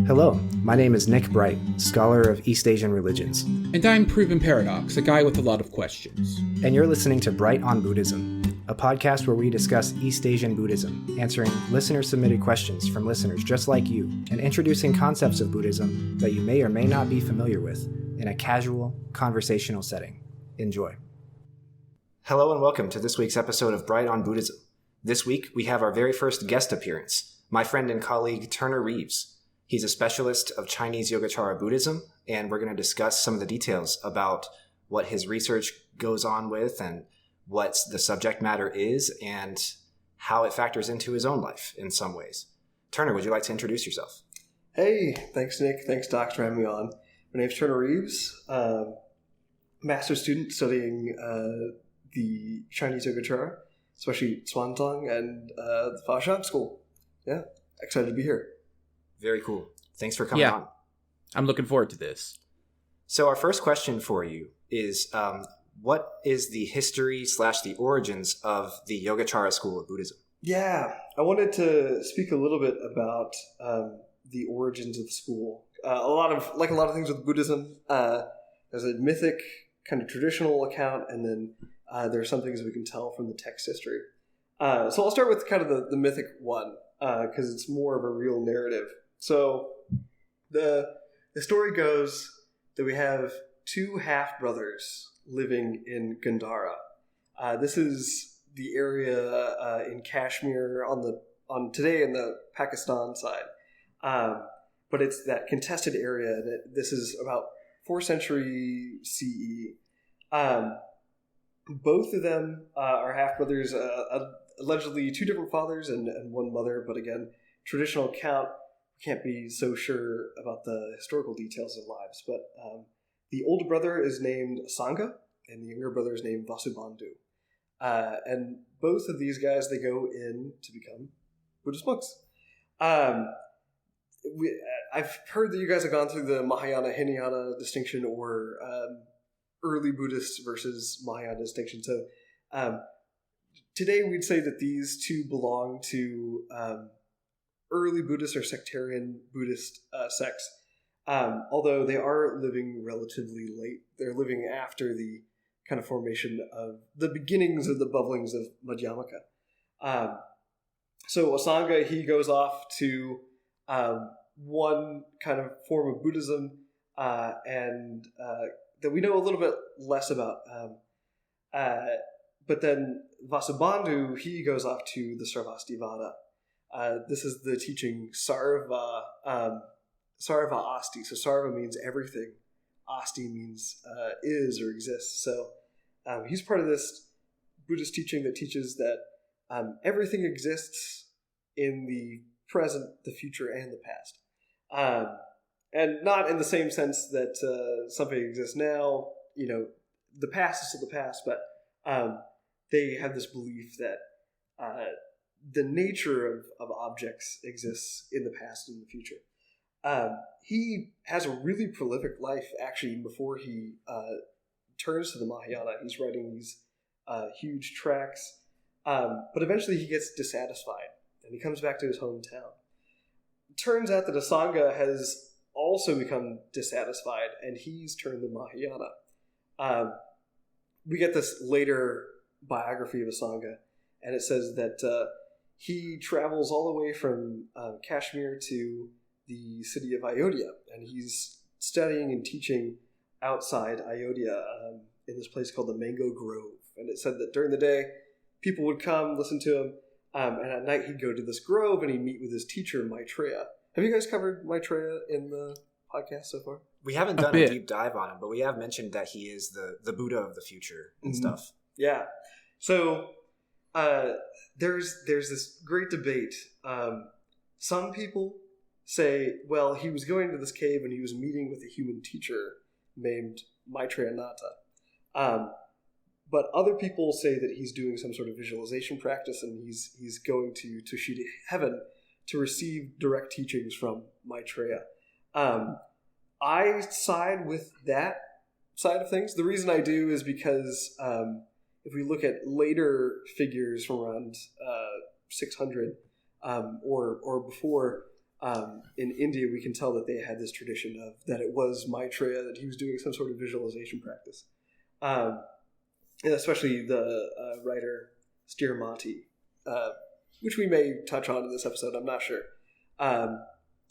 Hello, my name is Nick Bright, scholar of East Asian religions. And I'm Proven Paradox, a guy with a lot of questions. And you're listening to Bright on Buddhism, a podcast where we discuss East Asian Buddhism, answering listener-submitted questions from listeners just like you, and introducing concepts of Buddhism that you may or may not be familiar with in a casual, conversational setting. Enjoy. Hello and welcome to this week's episode of Bright on Buddhism. This week, we have our very first guest appearance, my friend and colleague Turner Rives. He's a specialist of Chinese Yogacara Buddhism, and we're going to discuss some of the details about what his research goes on with and what the subject matter is and how it factors into his own life in some ways. Turner, would you like to introduce yourself? Hey, thanks, Nick. Thanks, Doc, for having me on. My name's Turner Rives, master's student studying the Chinese Yogacara, especially Swantung and the Fashang School. Yeah, excited to be here. Very cool. Thanks for coming on. I'm looking forward to this. So our first question for you is, what is the history / the origins of the Yogacara school of Buddhism? Yeah, I wanted to speak a little bit about the origins of the school. A lot of things with Buddhism, there's a mythic kind of traditional account, and then there are some things we can tell from the text history. So I'll start with kind of the mythic one, because it's more of a real narrative. So the story goes that we have two half-brothers living in Gandhara. This is the area in Kashmir on today in the Pakistan side. But it's that contested area. This is about 4th century CE. Both of them are half-brothers, allegedly two different fathers and one mother, but again, traditional account, can't be so sure about the historical details of their lives. But the older brother is named Sangha, and the younger brother is named Vasubandhu. And both of these guys, they go in to become Buddhist monks. I've heard that you guys have gone through the Mahayana Hinayana distinction, or early Buddhists versus Mahayana distinction. So today we'd say that these two belong to early Buddhist or sectarian Buddhist sects, although they are living relatively late. They're living after the kind of formation of the beginnings of the bubblings of Madhyamaka. So Asanga, he goes off to one kind of form of Buddhism, and that we know a little bit less about. But then Vasubandhu, he goes off to the Sarvastivada. This is the teaching Sarva Asti. So Sarva means everything. Asti means is or exists. So he's part of this Buddhist teaching that teaches that everything exists in the present, the future, and the past. And not in the same sense that something exists now. You know, the past is still the past, but they have this belief that the nature of objects exists in the past and the future. He has a really prolific life, actually, before he turns to the Mahayana. He's writing these huge tracts, but eventually he gets dissatisfied, and he comes back to his hometown. It turns out that Asanga has also become dissatisfied, and he's turned to Mahayana. We get this later biography of Asanga, and it says that he travels all the way from Kashmir to the city of Ayodhya, and he's studying and teaching outside Ayodhya in this place called the Mango Grove. And it said that during the day, people would come, listen to him, and at night he'd go to this grove and he'd meet with his teacher, Maitreya. Have you guys covered Maitreya in the podcast so far? We haven't done a deep dive on him, but we have mentioned that he is the Buddha of the future and stuff. Yeah. So there's this great debate. Some people say, well, he was going to this cave and he was meeting with a human teacher named Maitreya Nata. But other people say that he's doing some sort of visualization practice and he's going to Tushita heaven to receive direct teachings from Maitreya. I side with that side of things. The reason I do is because if we look at later figures from around 600 or before, in India, we can tell that they had this tradition of that it was Maitreya, that he was doing some sort of visualization practice. And especially the writer Stirmati, which we may touch on in this episode, I'm not sure,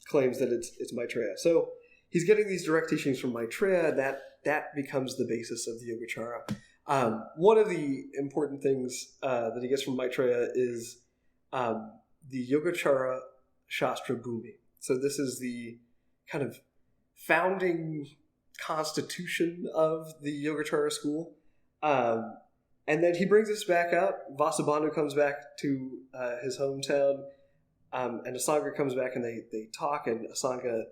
claims that it's Maitreya. So he's getting these direct teachings from Maitreya, that becomes the basis of the Yogacara. One of the important things that he gets from Maitreya is the Yogacara Shastra Bhumi. So this is the kind of founding constitution of the Yogacara school. And then he brings us back up. Vasubandhu comes back to his hometown, and Asanga comes back, and they talk, and Asanga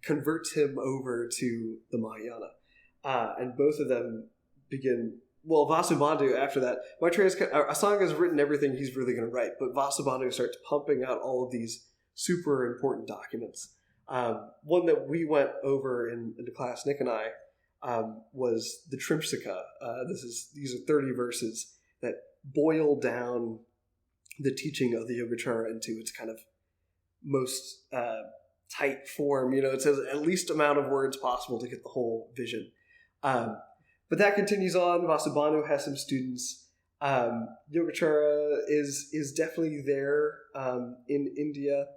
converts him over to the Mahayana. And both of them begin... Well, Vasubandhu, after that, Asanga's written everything he's really going to write, but Vasubandhu starts pumping out all of these super important documents. One that we went over in the class, Nick and I, was the Trimsika. These are 30 verses that boil down the teaching of the Yogacara into its kind of most tight form. It says at least amount of words possible to get the whole vision. But that continues on. Vasubandhu has some students. Yogacara is definitely there in India,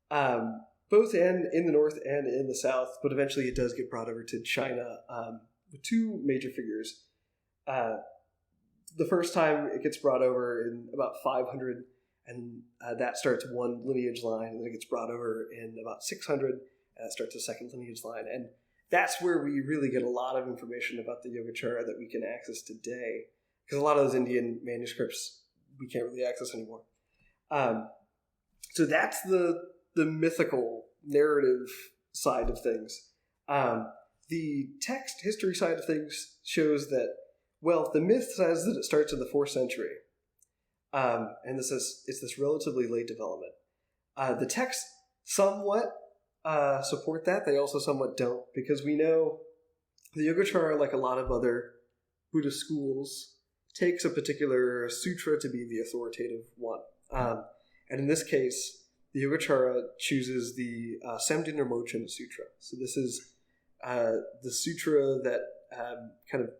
both in the north and in the south, but eventually it does get brought over to China with two major figures. The first time it gets brought over in about 500, and that starts one lineage line, and then it gets brought over in about 600, and that starts a second lineage line. And that's where we really get a lot of information about the Yogacara that we can access today, because a lot of those Indian manuscripts we can't really access anymore. So that's the mythical narrative side of things. The text history side of things shows that, well, the myth says that it starts in the 4th century, and it's this relatively late development. The texts somewhat support that. They also somewhat don't, because we know the Yogacara, like a lot of other Buddhist schools, takes a particular sutra to be the authoritative one. And in this case, the Yogacara chooses the Samdhinirmochana Sutra. So this is the sutra that kind of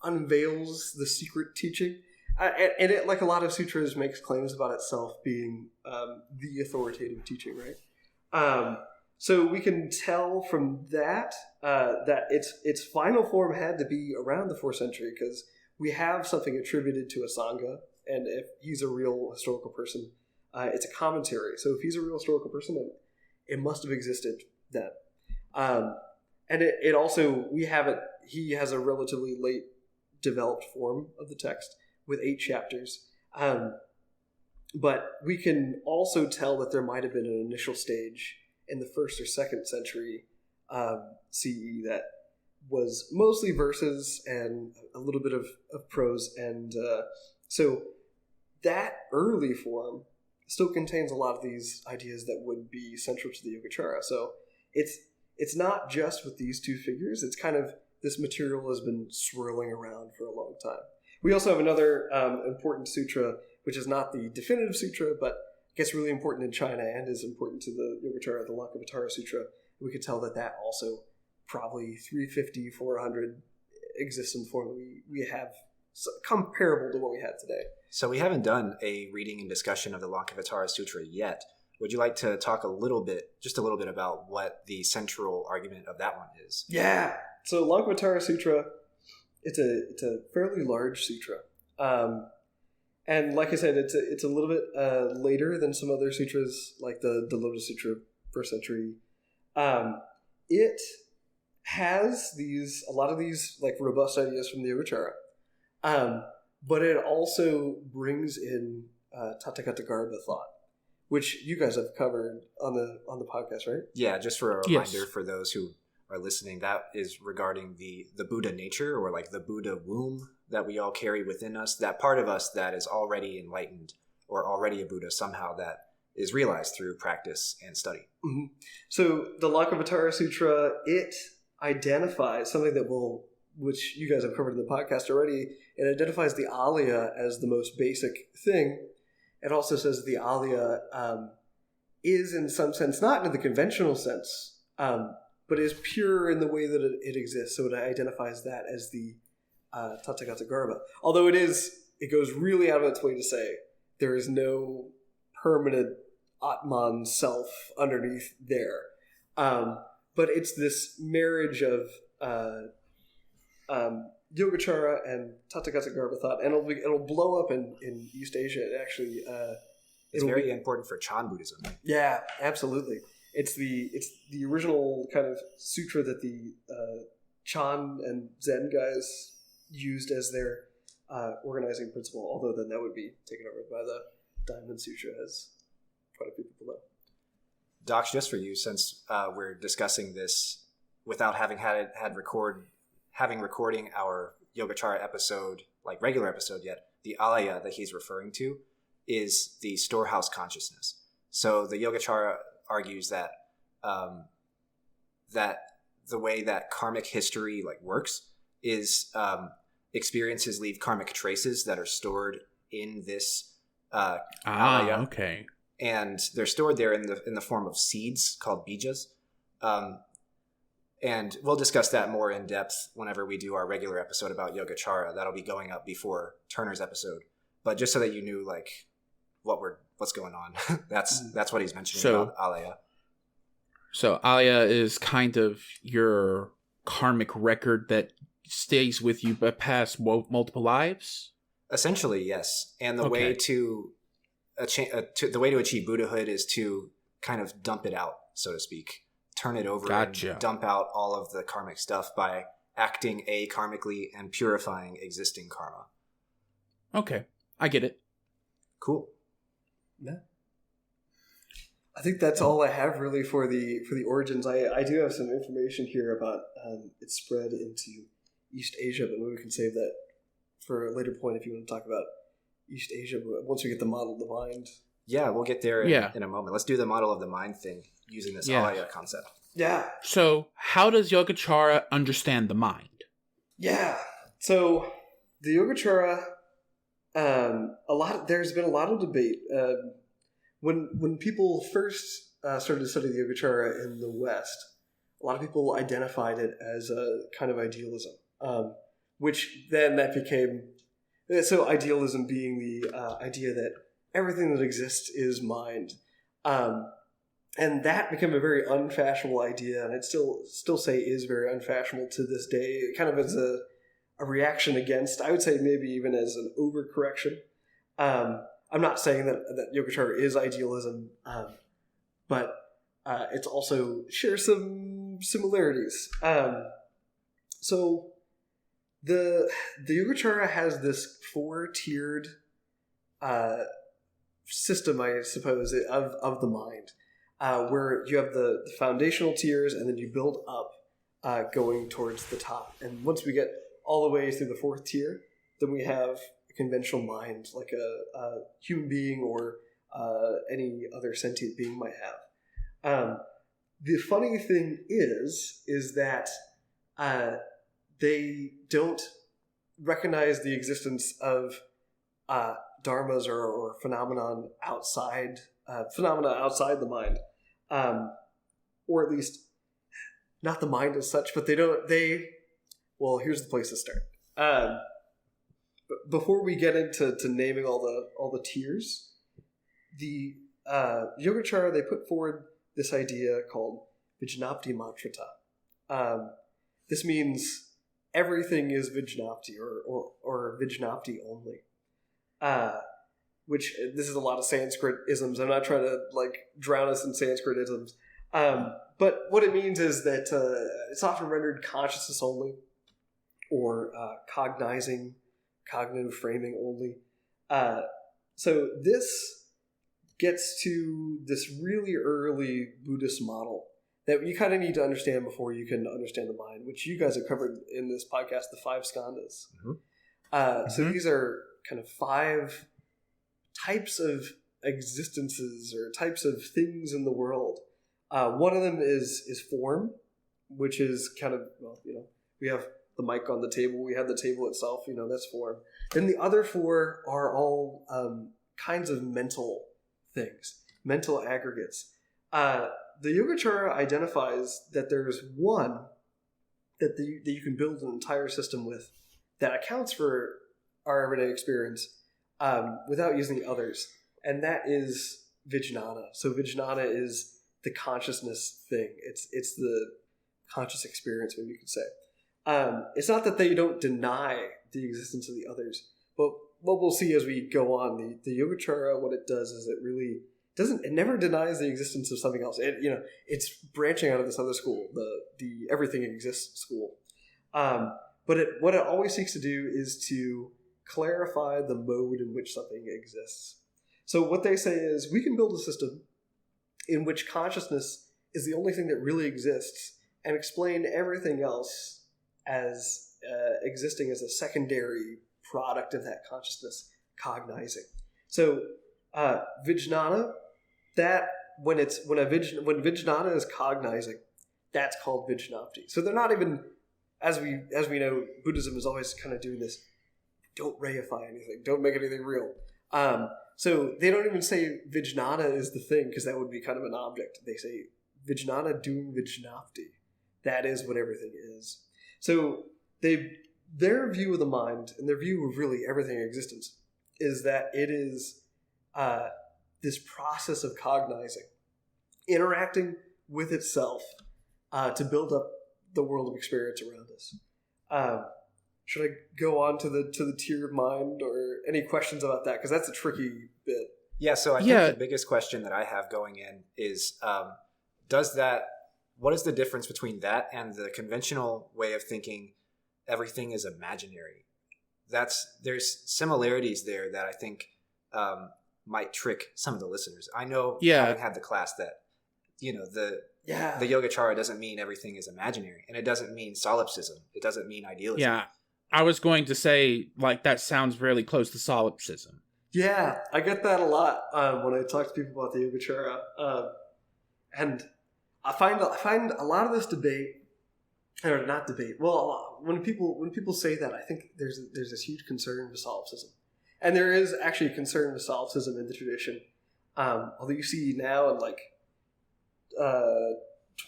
unveils the secret teaching. And it, like a lot of sutras, makes claims about itself being the authoritative teaching, right? So we can tell from that that its final form had to be around the 4th century, because we have something attributed to Asanga, and if he's a real historical person, it's a commentary. So if he's a real historical person, it must have existed then. And it also, he has a relatively late developed form of the text with 8 chapters. But we can also tell that there might have been an initial stage in the 1st or 2nd century CE that was mostly verses and a little bit of prose. And so that early form still contains a lot of these ideas that would be central to the Yogacara. So it's not just with these two figures. It's kind of, this material has been swirling around for a long time. We also have another important sutra, which is not the definitive sutra, but gets really important in China and is important to the Yogacara, the Lankavatara Sutra. We could tell that also probably 350, 400 exists in the form that we have, comparable to what we have today. So we haven't done a reading and discussion of the Lankavatara Sutra yet. Would you like to talk just a little bit about what the central argument of that one is? Yeah. So Lankavatara Sutra, it's a fairly large sutra. And like I said, it's a little bit later than some other sutras, like the Lotus Sutra, 1st century. It has a lot of these like robust ideas from the Yogacara, but it also brings in Tathagata Garbha thought, which you guys have covered on the podcast, right? Yeah, just for a reminder for those who are listening, that is regarding the Buddha nature, or like the Buddha womb that we all carry within us, that part of us that is already enlightened or already a Buddha somehow, that is realized through practice and study. Mm-hmm. So the Lankavatara Sutra, it identifies something which you guys have covered in the podcast already. It identifies the alaya as the most basic thing. It also says the alaya is in some sense, not in the conventional sense, but is pure in the way that it exists. So it identifies that as the Tathagata Garbha. Although it goes really out of its way to say there is no permanent Atman self underneath there. But it's this marriage of Yogacara and Tathagata Garbha thought, and it'll blow up in East Asia. It actually, it's very important for Chan Buddhism. Yeah, absolutely. It's the original kind of sutra that the Chan and Zen guys used as their organizing principle. Although then that would be taken over by the Diamond Sutra, as quite a few people know. Docs, just for you, since we're discussing this without having recording our Yogacara episode, like regular episode yet, the alaya that he's referring to is the storehouse consciousness. So the Yogacara argues that that the way that karmic history like works is experiences leave karmic traces that are stored in this alaya. Okay. And they're stored there in the form of seeds called bijas. And we'll discuss that more in depth whenever we do our regular episode about Yogacara. That'll be going up before Turner's episode. But just so that you knew like what's going on, that's what he's mentioning about alaya. So alaya is kind of your karmic record that stays with you but past multiple lives. Essentially, yes. And the way to achieve Buddhahood is to kind of dump it out, so to speak. Turn it over and dump out all of the karmic stuff by acting karmically and purifying existing karma. Okay, I get it. Cool. Yeah. I think that's all I have really for the origins. I do have some information here about its spread into East Asia, but maybe we can save that for a later point if you want to talk about East Asia once we get the model of the mind. Yeah, we'll get there in a moment. Let's do the model of the mind thing using this alaya concept. Yeah. So how does Yogacara understand the mind? Yeah. So the Yogacara, there's been a lot of debate. When people first started to study the Yogacara in the West, a lot of people identified it as a kind of idealism, which then that became... So idealism being the idea that everything that exists is mind. And that became a very unfashionable idea, and I'd still say is very unfashionable to this day, kind of as a reaction against, I would say maybe even as an overcorrection. I'm not saying that Yogacara is idealism, but it's also shares some similarities. So the Yogacara has this 4-tiered system, I suppose, of the mind, where you have the foundational tiers, and then you build up going towards the top. And once we get all the way through the 4th tier, then we have a conventional mind, like a human being or any other sentient being might have. The funny thing is that they don't recognize the existence of dharmas or phenomena outside the mind, or at least not the mind as such. But well, here's the place to start. But before we get into naming all the tiers, the Yogacara, they put forward this idea called Vijnapti Matrata. This means everything is Vijnapti or Vijnapti only. Which this is a lot of Sanskrit isms. I'm not trying to drown us in Sanskrit isms. But what it means is that it's often rendered consciousness only, or cognitive framing only. So this gets to this really early Buddhist model that you kind of need to understand before you can understand the mind, which you guys have covered in this podcast, the 5 skandhas. Mm-hmm. So these are kind of 5 types of existences or types of things in the world. One of them is form, which is kind of, we have the mic on the table, we have the table itself, that's form. Then the other 4 are all kinds of mental things, mental aggregates. The Yogacara identifies that there's one that you can build an entire system with that accounts for our everyday experience without using the others, and that is Vijnana. So Vijnana is the consciousness thing. It's the conscious experience, maybe you could say. It's not that they don't deny the existence of the others, but what we'll see as we go on, the Yogacara, what it does is it never denies the existence of something else. It's branching out of this other school, the everything exists school. But what it always seeks to do is to clarify the mode in which something exists. So what they say is, we can build a system in which consciousness is the only thing that really exists, and explain everything else as existing as a secondary product of that consciousness, cognizing. So Vijnana, that when Vijnana is cognizing, that's called Vijnapti. So they're not even, as we know, Buddhism is always kind of doing this, don't reify anything, don't make anything real. So they don't even say Vijnana is the thing, because that would be kind of an object. They say Vijnana doing Vijnapti. That is what everything is. So their view of the mind, and their view of really everything in existence, is that it is this process of cognizing, interacting with itself to build up the world of experience around us. Should I go on to the tiered mind, or any questions about that? Because that's a tricky bit. Yeah, so I think the biggest question that I have going in is, what is the difference between that and the conventional way of thinking everything is imaginary? There's similarities there that I think might trick some of the listeners. I know, having had the class, that the Yogacara doesn't mean everything is imaginary, and it doesn't mean solipsism. It doesn't mean idealism. Yeah, I was going to say, that sounds really close to solipsism. Yeah, I get that a lot when I talk to people about the Yogacara, and I find a lot of this debate, or not debate. Well, when people say that, I think there's this huge concern with solipsism, and there is actually a concern with solipsism in the tradition. Although you see now in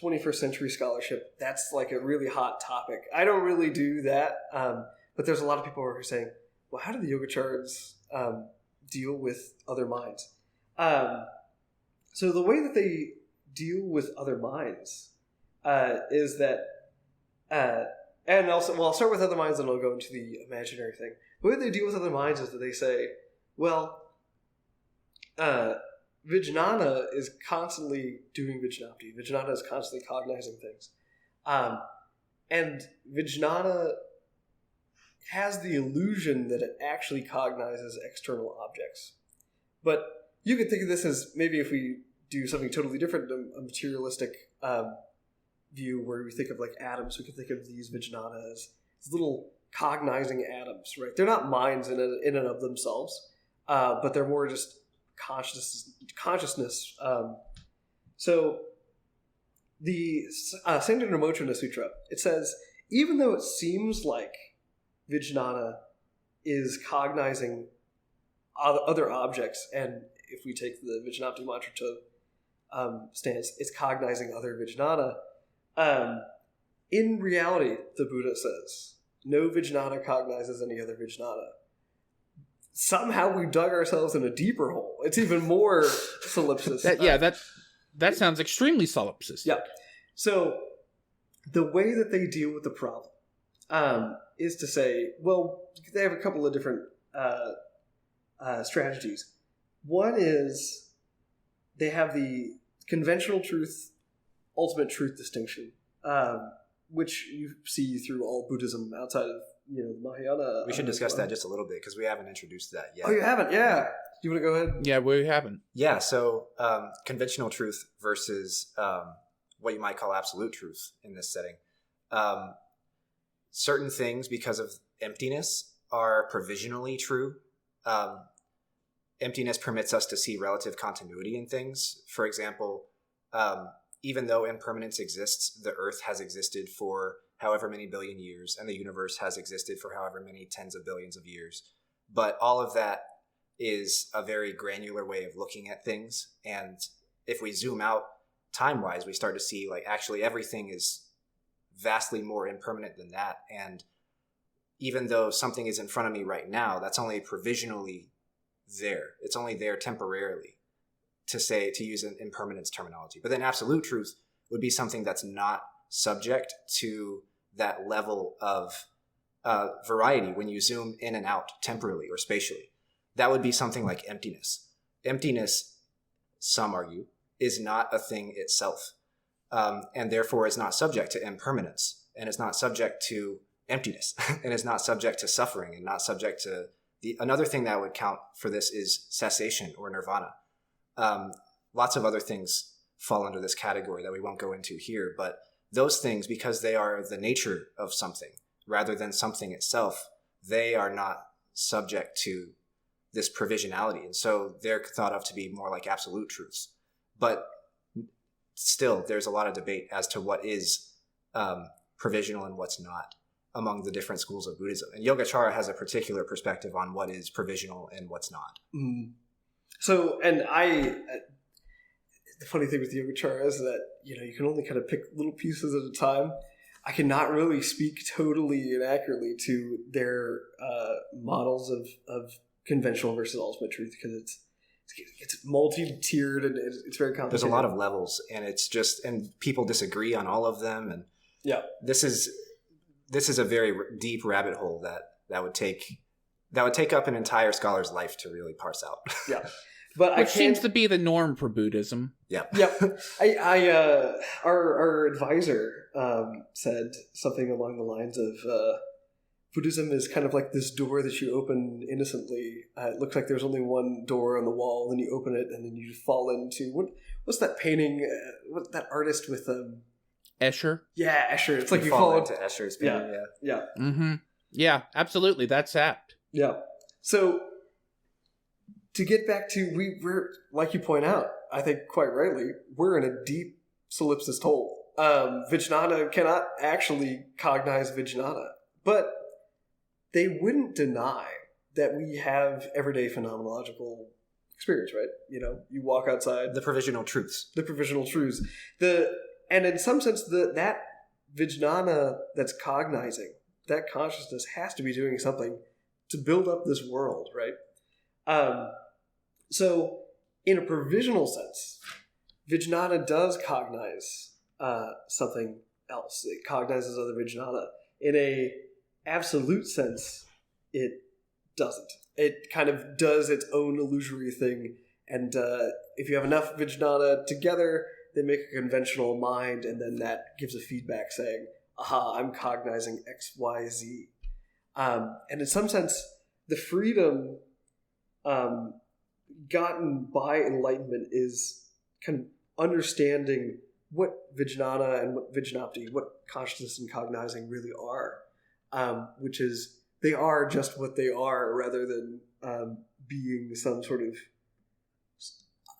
21st century scholarship, that's like a really hot topic. I don't really do that, but there's a lot of people who are saying, well, how do the Yogacaras deal with other minds? So the way that they deal with other minds is that, and also, well, I'll start with other minds and I'll go into the imaginary thing. The way they deal with other minds is that they say, well, Vijnana is constantly doing Vijnapti. Vijnana is constantly cognizing things. And Vijnana has the illusion that it actually cognizes external objects. But you could think of this as, maybe if we do something totally different, a materialistic view where we think of atoms, we could think of these Vijnana as little cognizing atoms, right? They're not minds in and of themselves, but they're more just consciousness. So the Sangha Sutra, it says, even though it seems like Vijnana is cognizing other objects, and if we take the Vijnapti mantra to stance, it's cognizing other Vijnana. In reality, the Buddha says, no Vijnana cognizes any other Vijnana. Somehow we dug ourselves in a deeper hole. It's even more solipsist. That sounds extremely solipsist. Yeah. So the way that they deal with the problem is to say, well, they have a couple of different strategies. One is they have the conventional truth, ultimate truth distinction, which you see through all Buddhism outside of the Mahayana. We should discuss that just a little bit, because we haven't introduced that yet. Oh, you haven't? Yeah. You want to go ahead? Yeah, we haven't. Yeah, so conventional truth versus what you might call absolute truth in this setting. Certain things, because of emptiness, are provisionally true. Emptiness permits us to see relative continuity in things. For example, even though impermanence exists, the earth has existed for however many billion years, and the universe has existed for however many tens of billions of years. But all of that is a very granular way of looking at things. And if we zoom out time-wise, we start to see like actually everything is vastly more impermanent than that. And even though something is in front of me right now, that's only provisionally there. It's only there temporarily, to use an impermanence terminology. But then absolute truth would be something that's not subject to that level of variety when you zoom in and out temporally or spatially. That would be something like emptiness. Emptiness, some argue, is not a thing itself, and therefore is not subject to impermanence, and is not subject to emptiness, and is not subject to suffering, and not subject to another thing that would count for this is cessation or nirvana. Lots of other things fall under this category that we won't go into here, but those things, because they are the nature of something rather than something itself, they are not subject to this provisionality. And so they're thought of to be more like absolute truths. But still, there's a lot of debate as to what is provisional and what's not among the different schools of Buddhism. And Yogacara has a particular perspective on what is provisional and what's not. So, and the funny thing with Yogacara is that, you can only kind of pick little pieces at a time. I cannot really speak totally and accurately to their models of conventional versus ultimate truth, because it's multi-tiered and it's very complicated. There's a lot of levels, and and people disagree on all of them. And this is a very deep rabbit hole that would take up an entire scholar's life to really parse out. But which seems to be the norm for Buddhism. Our advisor said something along the lines of Buddhism is kind of like this door that you open innocently. It looks like there's only one door on the wall, then you open it, and then you fall into what's that painting? What that artist with Escher? Yeah, Escher. It's like you fall into Escher's painting. Yeah. Mm-hmm. Yeah, absolutely. That's apt. Yeah. So to get back to we're like you point out, I think quite rightly, we're in a deep solipsist hole. Vijnana cannot actually cognize Vijnana, but they wouldn't deny that we have everyday phenomenological experience, right? You walk outside. The provisional truths. And in some sense, that Vijnana that's cognizing, that consciousness has to be doing something to build up this world, right? So in a provisional sense, Vijnana does cognize something else. It cognizes other Vijnana. In a absolute sense, it doesn't. It kind of does its own illusory thing, and if you have enough Vijnana together, they make a conventional mind, and then that gives a feedback saying, aha, I'm cognizing X, Y, Z. And in some sense, the freedom gotten by enlightenment is kind of understanding what Vijnana and what Vijnapti, what consciousness and cognizing really are, which is they are just what they are rather than being some sort of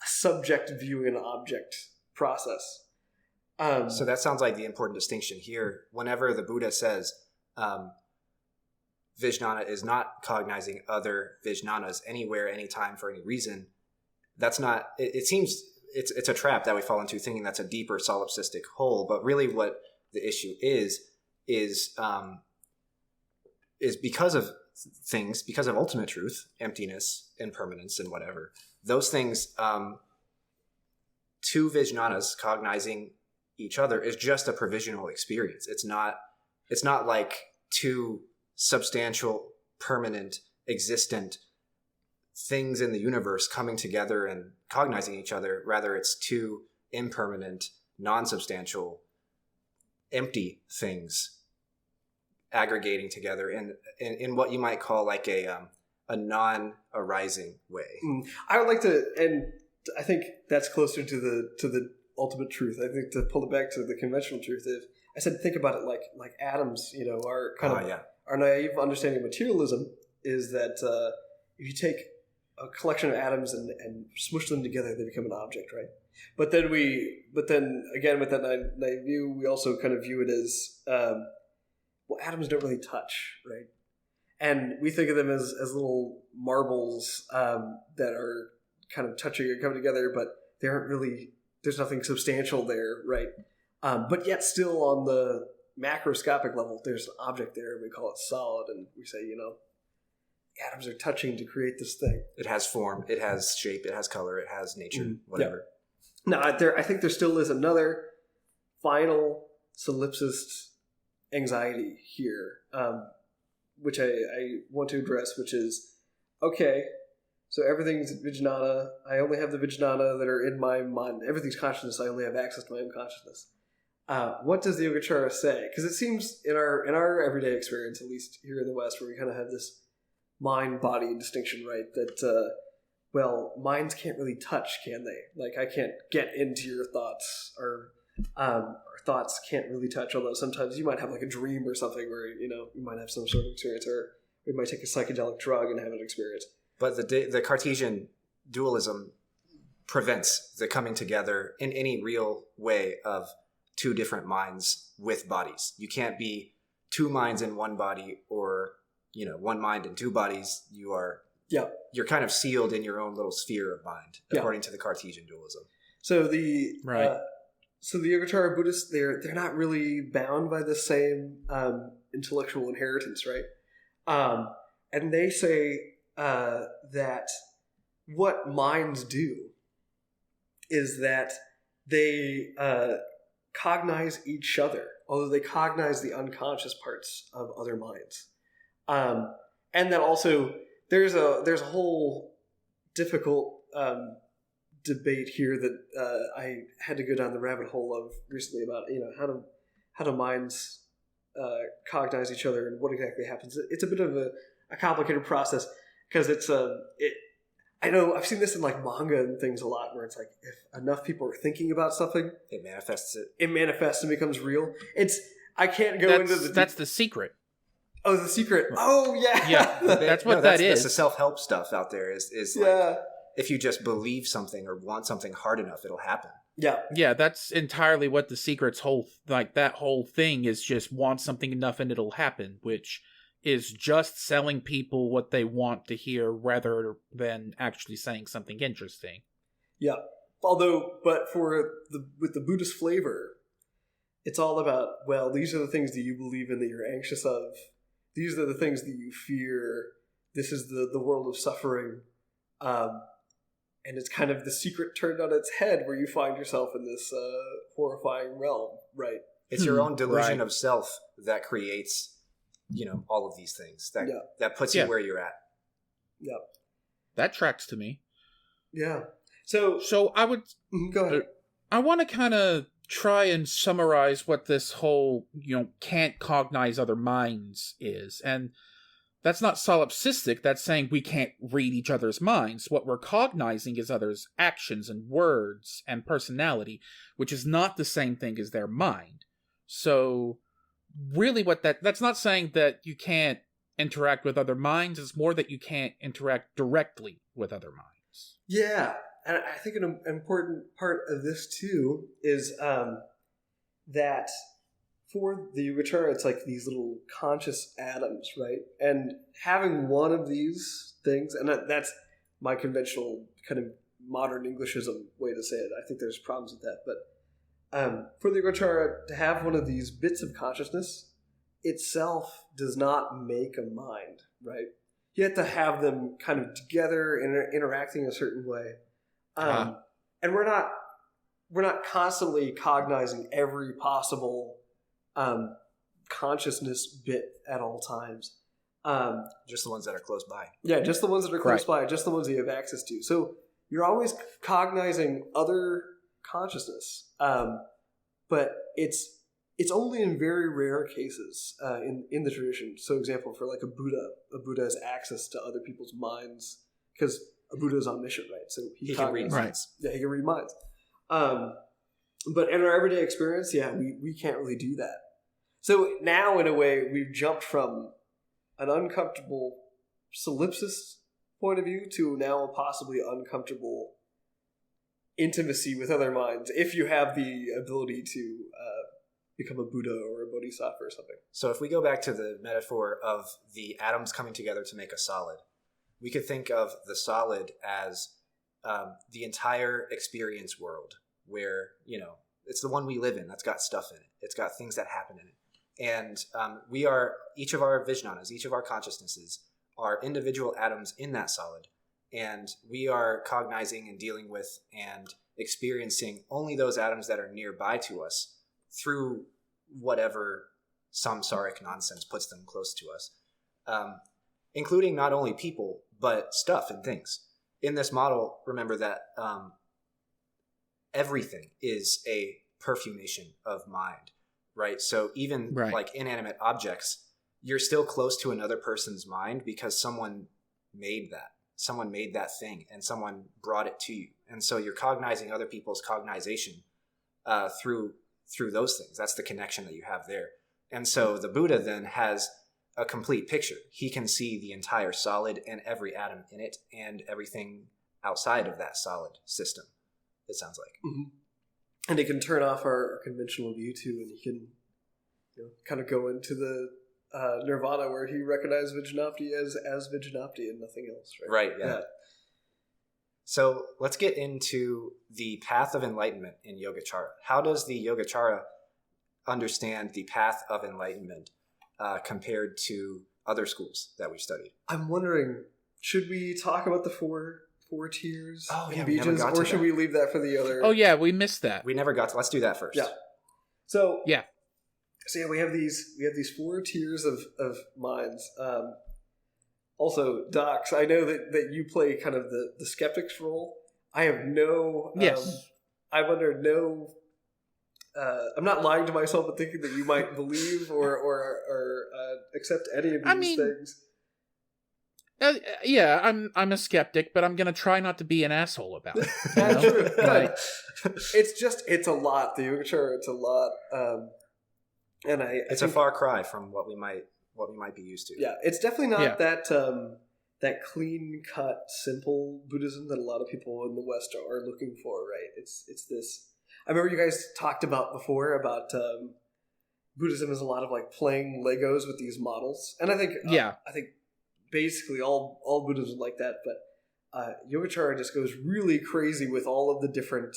subject viewing an object process. So that sounds like the important distinction here. Whenever the Buddha says Vijnana is not cognizing other Vijnanas anywhere, anytime, for any reason, that's not, it seems it's a trap that we fall into, thinking that's a deeper solipsistic hole. But really what the issue is because of things, because of ultimate truth, emptiness, impermanence, and whatever, those things, two Vijnanas cognizing each other is just a provisional experience. It's not like two substantial, permanent, existent things in the universe coming together and cognizing each other. Rather, it's two impermanent, non-substantial, empty things aggregating together in what you might call like a non-arising way. I would like to, and I think that's closer to the ultimate truth. I think to pull it back to the conventional truth is, I said think about it like atoms. Our kind of our naive understanding of materialism is that if you take a collection of atoms and smush them together, they become an object, right? But then again, with that naive view, we also kind of view it as atoms don't really touch, right? And we think of them as little marbles that are kind of touching and coming together, but they there's nothing substantial there, right? But yet still on the macroscopic level, there's an object there. We call it solid, and we say, atoms are touching to create this thing. It has form, it has shape, it has color, it has nature, whatever. Yeah. Now, I think there still is another final solipsist anxiety here, which I want to address, which is, okay, so everything's Vijnana. I only have the Vijnana that are in my mind. Everything's consciousness. I only have access to my own consciousness. What does the Yogacara say? Because it seems in our everyday experience, at least here in the West, where we kind of have this mind-body distinction, right? That, minds can't really touch, can they? Like, I can't get into your thoughts, or thoughts can't really touch, although sometimes you might have like a dream or something where, you might have some sort of experience, or you might take a psychedelic drug and have an experience. But the Cartesian dualism prevents the coming together in any real way of two different minds with bodies. You can't be two minds in one body, or one mind in two bodies. You're kind of sealed in your own little sphere of mind, according to the Cartesian dualism. So the Yogacara Buddhists, they're not really bound by the same intellectual inheritance, right? And they say that what minds do is that they cognize each other, although they cognize the unconscious parts of other minds. And that also there's a whole difficult debate here that I had to go down the rabbit hole of recently about how do minds cognize each other and what exactly happens. It's a bit of a complicated process, because I know I've seen this in like manga and things a lot, where it's like if enough people are thinking about something, it manifests and becomes real. I can't go into the... That's the secret. Oh, the secret. Oh, yeah. Yeah, that's what that is. That's the self-help stuff out there is like, if you just believe something or want something hard enough, it'll happen. Yeah. Yeah, that's entirely what the secret's that whole thing is, just want something enough and it'll happen, which is just selling people what they want to hear rather than actually saying something interesting. Yeah. But with the Buddhist flavor, it's all about, these are the things that you believe in, that you're anxious of. These are the things that you fear. This is the world of suffering. And it's kind of the secret turned on its head, where you find yourself in this horrifying realm, right? It's your own delusion of self that creates, all of these things. That puts you where you're at. Yeah. That tracks to me. Yeah. So I would... Go ahead. I want to kind of try and summarize what this whole, can't cognize other minds is. And that's not solipsistic. That's saying we can't read each other's minds. What we're cognizing is others' actions and words and personality, which is not the same thing as their mind. So really that's not saying that you can't interact with other minds. It's more that you can't interact directly with other minds. Yeah. And I think an important part of this too is that for the Yogacara, it's like these little conscious atoms, right? And having one of these things, and that's my conventional kind of modern Englishism way to say it. I think there's problems with that. But for the Yogacara, to have one of these bits of consciousness itself does not make a mind, right? You have to have them kind of together and interacting a certain way. And we're not constantly cognizing every possible consciousness bit at all times. Just the ones that are close by. Yeah, just the ones that are close by, just the ones that you have access to. So you're always cognizing other consciousness, but it's only in very rare cases in the tradition. So, example, for like a Buddha has access to other people's minds, because a Buddha is omniscient, right? So he can read minds. Yeah, he can read minds. But in our everyday experience, we can't really do that. So now, in a way, we've jumped from an uncomfortable solipsist point of view to now a possibly uncomfortable intimacy with other minds, if you have the ability to become a Buddha or a Bodhisattva or something. So if we go back to the metaphor of the atoms coming together to make a solid, we could think of the solid as the entire experience world where, it's the one we live in that's got stuff in it. It's got things that happen in it. And we are, each of our Vijnanas, each of our consciousnesses are individual atoms in that solid. And we are cognizing and dealing with and experiencing only those atoms that are nearby to us through whatever samsaric nonsense puts them close to us, including not only people, but stuff and things. In this model, remember that everything is a perfumation of mind, right? So even like inanimate objects, you're still close to another person's mind because someone made that thing and someone brought it to you. And so you're cognizing other people's cognization through those things. That's the connection that you have there. And so the Buddha then has a complete picture. He can see the entire solid and every atom in it and everything outside of that solid system, it sounds like. Mm-hmm. And he can turn off our conventional view too, and he can kind of go into the nirvana where he recognized Vijnapti as Vijnapti and nothing else, right? Right, yeah. So let's get into the path of enlightenment in Yogacara. How does the Yogacara understand the path of enlightenment compared to other schools that we've studied? I'm wondering, should we talk about the four tiers and beaches, or should we leave that for the other? Oh yeah, we missed that. We never got to. Let's do that first. Yeah. So yeah, we have these 4 tiers of minds. Also, Docs, I know that you play kind of the skeptic's role. I have no. Yes. I'm under no. I'm not lying to myself, but thinking that you might believe or accept any of these things. Yeah, I'm a skeptic, but I'm gonna try not to be an asshole about it. That's true. Like, it's a lot. The Yogacara, it's a lot, and it's a far cry from what we might be used to. Yeah, it's definitely not that clean cut, simple Buddhism that a lot of people in the West are looking for. Right? It's this. I remember you guys talked about before about Buddhism is a lot of like playing Legos with these models, and I think I think basically all Buddhism is like that, but Yogacara just goes really crazy with all of the different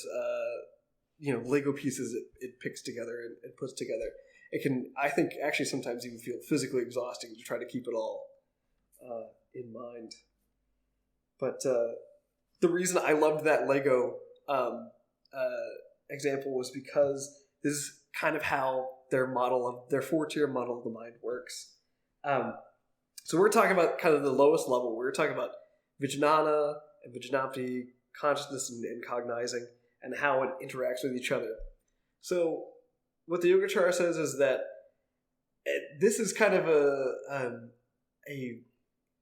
Lego pieces it picks together and puts together. It can, I think, actually sometimes even feel physically exhausting to try to keep it all in mind. But the reason I loved that Lego example was because this is kind of how their 4-tier model of the mind works. So we're talking about kind of the lowest level. We're talking about Vijnana and Vijnapti, consciousness and cognizing, and how it interacts with each other. So what the Yogacara says is that this is kind of a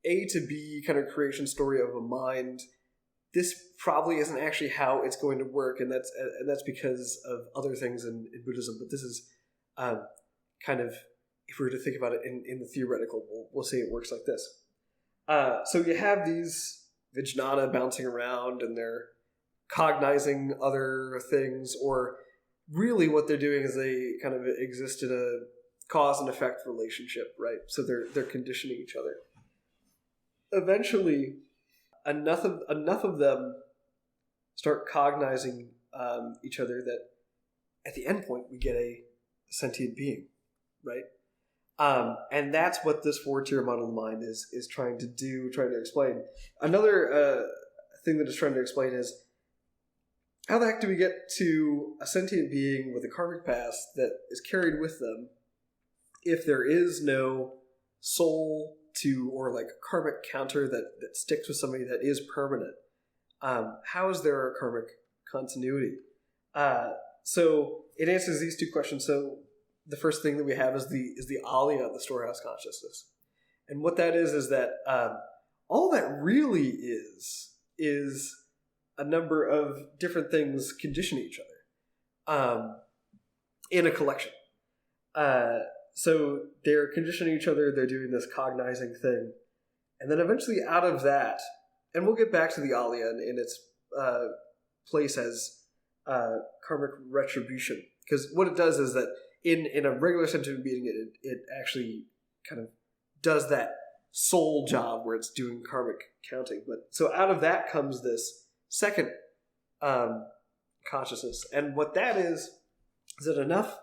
to B kind of creation story of a mind. This probably isn't actually how it's going to work, and that's because of other things in Buddhism. But this is kind of, if we were to think about it in the theoretical, we'll say it works like this. So you have these Vijnana bouncing around, and they're cognizing other things, or really what they're doing is they kind of exist in a cause and effect relationship, right? So they're conditioning each other. Eventually, enough of them start cognizing each other that at the end point we get a sentient being, right? And that's what this 4-tier model of the mind is trying to explain. Another thing that it's trying to explain is, how the heck do we get to a sentient being with a karmic past that is carried with them if there is no soul or like a karmic counter that sticks with somebody that is permanent? How is there a karmic continuity? So it answers these 2 questions. So the first thing that we have is the alaya, the storehouse consciousness. And what that is that all that really is a number of different things condition each other in a collection. So they're conditioning each other, they're doing this cognizing thing. And then eventually out of that, and we'll get back to the alaya in its place as karmic retribution. Because what it does is that in a regular sentient being, it actually kind of does that soul job where it's doing karmic counting. But so out of that comes this second consciousness. And what that is that enough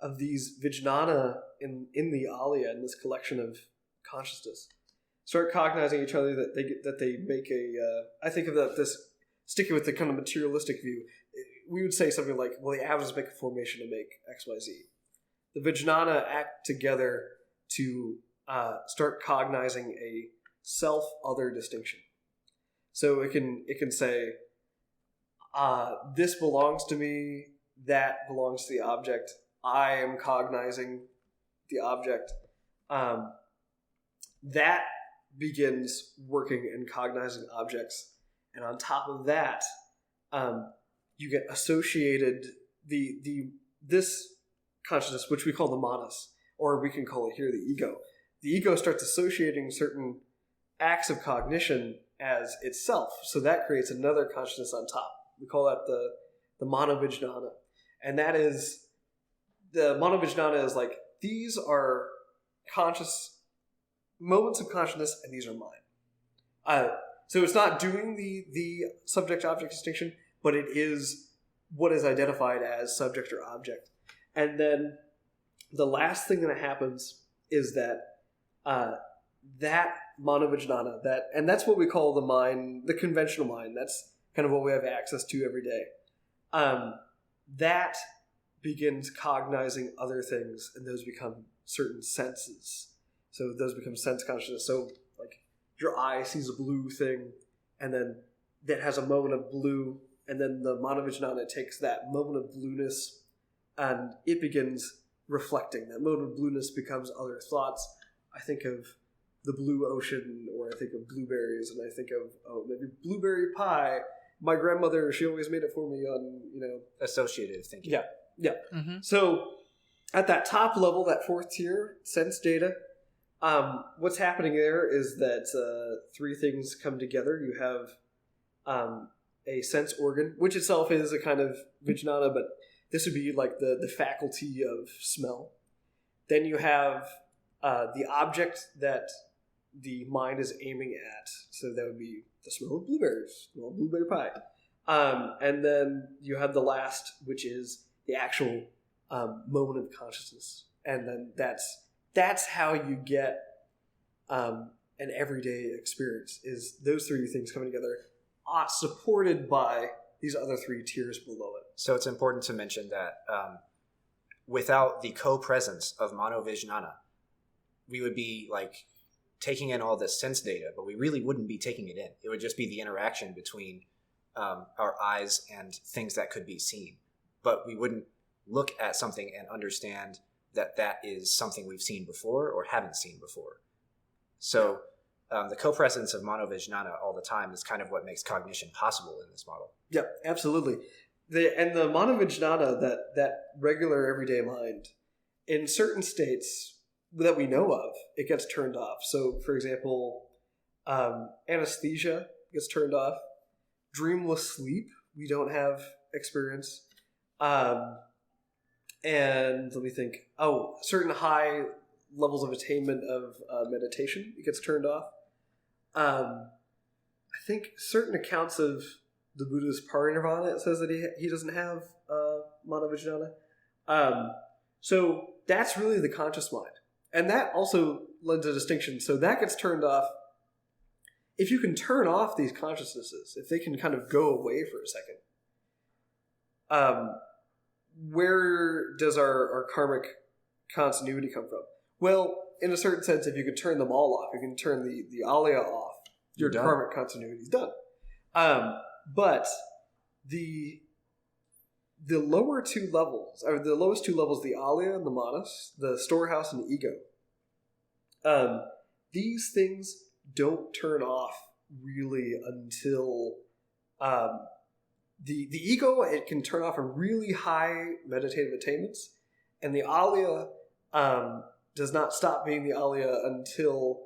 of these vijnana in the alaya, in this collection of consciousness, start cognizing each other that they make I think of this, sticking with the kind of materialistic view, we would say something like, well, the atoms make a formation to make X, Y, Z. The vijnana act together to start cognizing a self-other distinction. So it can say, this belongs to me, that belongs to the object, I am cognizing the object. That begins working and cognizing objects. And on top of that, you get associated this consciousness, which we call the manas, or we can call it here the ego. The ego starts associating certain acts of cognition as itself. So that creates another consciousness on top. We call that the manovijnana. And that is, the manovijnana is like, these are conscious moments of consciousness, and these are mine. So it's not doing the subject-object distinction, but it is what is identified as subject or object. And then the last thing that happens is that that manovijnana, and that's what we call the mind, the conventional mind. That's kind of what we have access to every day. That begins cognizing other things, and those become certain senses. So those become sense consciousness. So like your eye sees a blue thing, and then that has a moment of blue, and then the manovijnana takes that moment of blueness, and it begins reflecting. That moment of blueness becomes other thoughts. I think of the blue ocean, or I think of blueberries, and I think of maybe blueberry pie. My grandmother, she always made it for me on, associative thinking. Yeah. Mm-hmm. So at that top level, that fourth tier, sense data, what's happening there is that three things come together. You have a sense organ, which itself is a kind of vijnana, but this would be like the faculty of smell. Then you have the object that the mind is aiming at. So that would be the smell of blueberries, smell of blueberry pie. And then you have the last, which is the actual moment of consciousness. And then that's how you get an everyday experience, is those three things coming together, supported by these other three tiers below it. So it's important to mention that without the co-presence of manovijnana, we would be like taking in all this sense data, but we really wouldn't be taking it in. It would just be the interaction between our eyes and things that could be seen. But we wouldn't look at something and understand that that is something we've seen before or haven't seen before. So the co-presence of manovijnana all the time is kind of what makes cognition possible in this model. Yeah, absolutely. The manovijnana, that regular everyday mind, in certain states that we know of, it gets turned off. So, for example, anesthesia gets turned off. Dreamless sleep, we don't have experience. And let me think. Certain high levels of attainment of meditation, it gets turned off. I think certain accounts of the Buddha's parinirvana, it says that he doesn't have manovijnana. So that's really the conscious mind. And that also lends a distinction. So that gets turned off. If you can turn off these consciousnesses, if they can kind of go away for a second, where does our karmic continuity come from? Well, in a certain sense, if you could turn them all off, you can turn the alaya off, your karmic continuity is done. But the lower two levels, or the lowest two levels, the alaya and the manas, the storehouse and the ego, these things don't turn off really until the ego, it can turn off in really high meditative attainments, and the alaya does not stop being the alaya until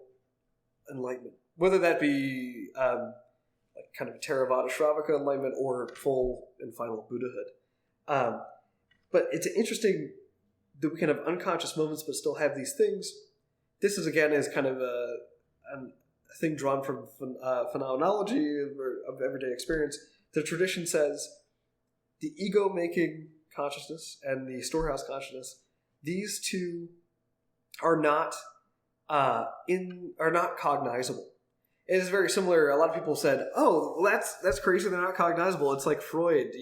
enlightenment, whether that be like kind of Theravada Shravaka enlightenment or full and final Buddhahood. But it's interesting that we can have unconscious moments but still have these things. This is kind of a thing drawn from phenomenology of everyday experience. The tradition says the ego-making consciousness and the storehouse consciousness, these two are not cognizable. It is very similar. A lot of people said, "Oh, well, that's crazy. They're not cognizable." It's like Freud,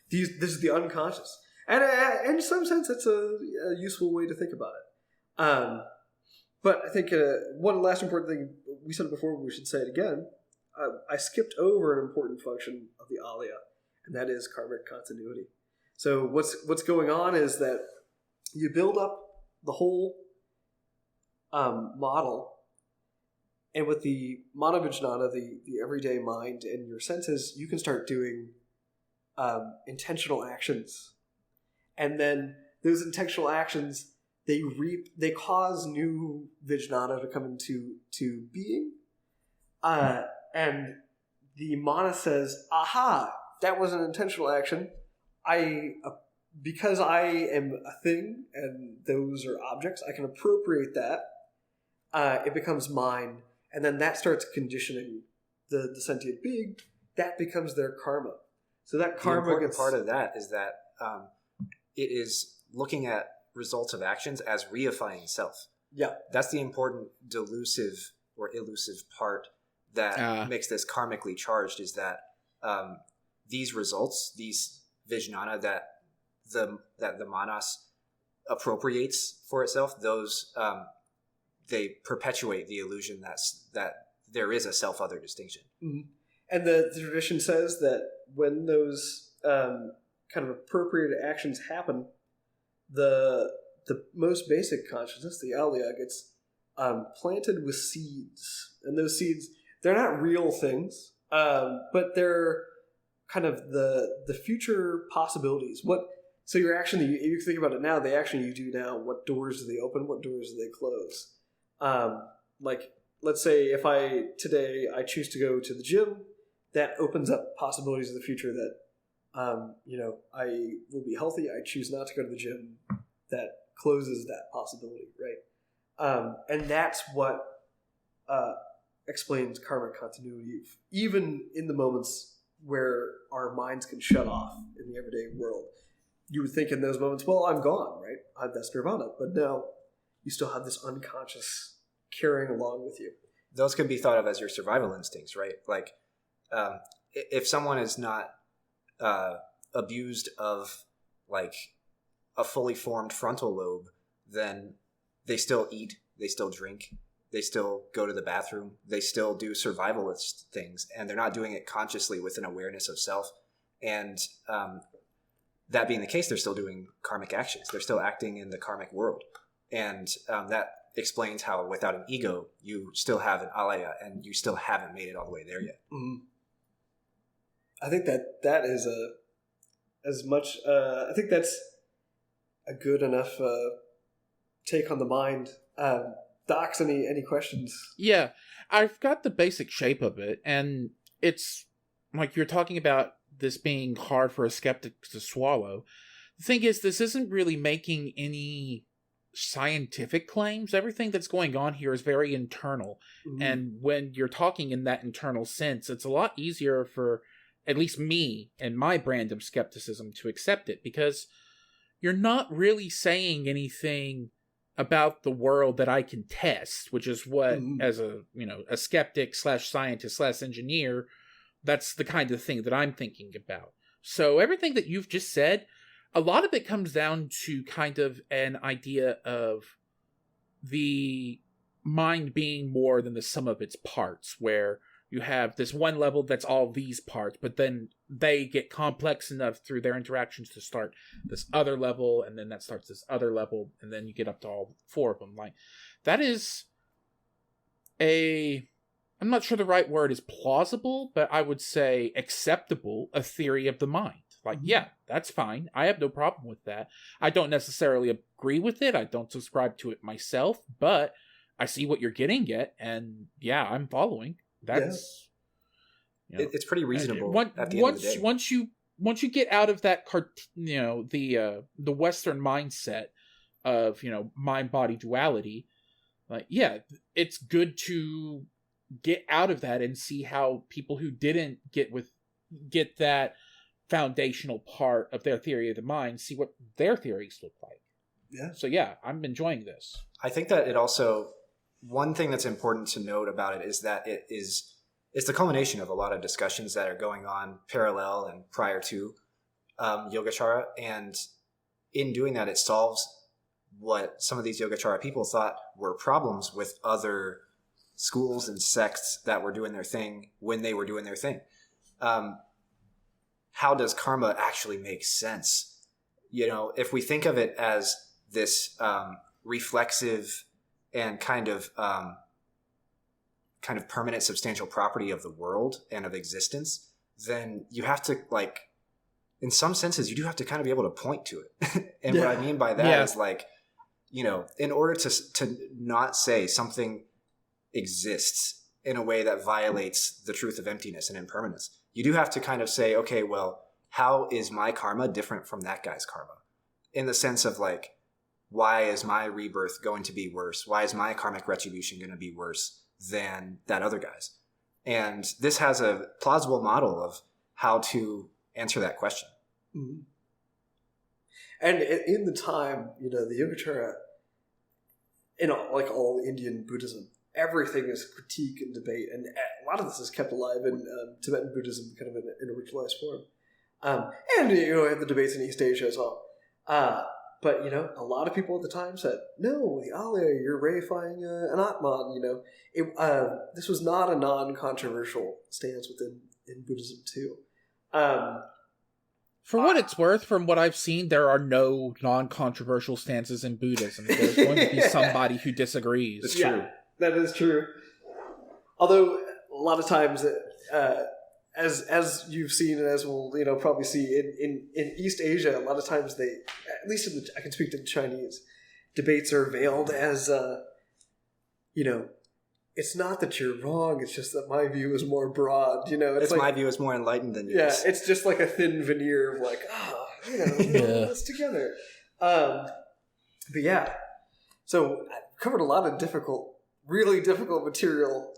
This is the unconscious, and in some sense, it's a useful way to think about it. But I think one last important thing we said before, we should say it again. I skipped over an important function of the alaya, and that is karmic continuity. So what's going on is that you build up the whole model. And with the manavijnana, the everyday mind and your senses, you can start doing intentional actions. And then those intentional actions, they cause new vijnana to come into being. And the mana says, aha, that was an intentional action. Because I am a thing and those are objects, I can appropriate that. It becomes mine. And then that starts conditioning the sentient being. That becomes their karma. So that karma the important part of that is that it is looking at results of actions as reifying self. Yeah. That's the important delusive or elusive part that makes this karmically charged, is that these results, these vijnana that the manas appropriates for itself, those they perpetuate the illusion that there is a self-other distinction. Mm-hmm. And the tradition says that when those kind of appropriated actions happen, the most basic consciousness, the alaya, gets planted with seeds. And those seeds, they're not real things, but they're kind of the future possibilities. So your action, if you think about it now, the action you do now, what doors do they open, what doors do they close? Like, let's say if today I choose to go to the gym, that opens up possibilities of the future that, I will be healthy. I choose not to go to the gym. That closes that possibility, right? And that's what explains karmic continuity, even in the moments where our minds can shut off in the everyday world. You would think in those moments, well, I'm gone, right? That's nirvana. But no, you still have this unconscious carrying along with you. Those can be thought of as your survival instincts, right? Like, if someone is not abused of like a fully formed frontal lobe, then they still eat, they still drink, they still go to the bathroom, they still do survivalist things, and they're not doing it consciously with an awareness of self. And that being the case, they're still doing karmic actions. They're still acting in the karmic world. And that explains how without an ego, you still have an alaya and you still haven't made it all the way there yet. Mm-hmm. I think that is I think that's a good enough take on the mind. Docs, any questions? Yeah, I've got the basic shape of it, and it's like you're talking about this being hard for a skeptic to swallow. The thing is, this isn't really making any scientific claims. Everything that's going on here is very internal. Mm-hmm. And when you're talking in that internal sense, it's a lot easier for at least me and my brand of skepticism to accept it, because you're not really saying anything about the world that I can test, which is what, as a skeptic / scientist / engineer, that's the kind of thing that I'm thinking about. So everything that you've just said, a lot of it comes down to kind of an idea of the mind being more than the sum of its parts, where you have this one level that's all these parts, but then they get complex enough through their interactions to start this other level, and then that starts this other level, and then you get up to all four of them. Like, that is I'm not sure the right word is plausible, but I would say acceptable, a theory of the mind. Like, yeah, that's fine. I have no problem with that. I don't necessarily agree with it. I don't subscribe to it myself, but I see what you're getting at, and yeah, I'm following. That's it's pretty reasonable. At the end of the day. Once you get out of that, the Western mindset of mind-body duality, like, yeah, it's good to get out of that and see how people who didn't get that foundational part of their theory of the mind, see what their theories look like. Yeah. So yeah, I'm enjoying this. I think that it also, one thing that's important to note about it is that it's the culmination of a lot of discussions that are going on parallel and prior to Yogacara. And in doing that, it solves what some of these Yogacara people thought were problems with other schools and sects that were doing their thing when they were doing their thing. How does karma actually make sense? If we think of it as this reflexive and kind of permanent substantial property of the world and of existence, then you have to, like, in some senses, you do have to kind of be able to point to it. And what I mean by that is, like, in order to not say something exists in a way that violates the truth of emptiness and impermanence, you do have to kind of say, okay, well, how is my karma different from that guy's karma? In the sense of, like, why is my rebirth going to be worse? Why is my karmic retribution going to be worse than that other guy's? And this has a plausible model of how to answer that question. Mm-hmm. And in the time, the Yogacara, like all Indian Buddhism, everything is critique and debate, and a lot of this is kept alive in Tibetan Buddhism, kind of in a ritualized form. And the debates in East Asia as well. But a lot of people at the time said, "No, the Alaya, you're reifying an Atman." This was not a non-controversial stance in Buddhism too. For what it's worth, from what I've seen, there are no non-controversial stances in Buddhism. There's going to be somebody who disagrees. That's true. Yeah, that is true. Although a lot of times, as you've seen and as we'll probably see in East Asia, a lot of times they, at least I can speak to the Chinese, debates are veiled as it's not that you're wrong, it's just that my view is more broad. It's like, my view is more enlightened than yours. Yeah, it's just like a thin veneer of like, let's together. But yeah, so I've covered a lot of really difficult material.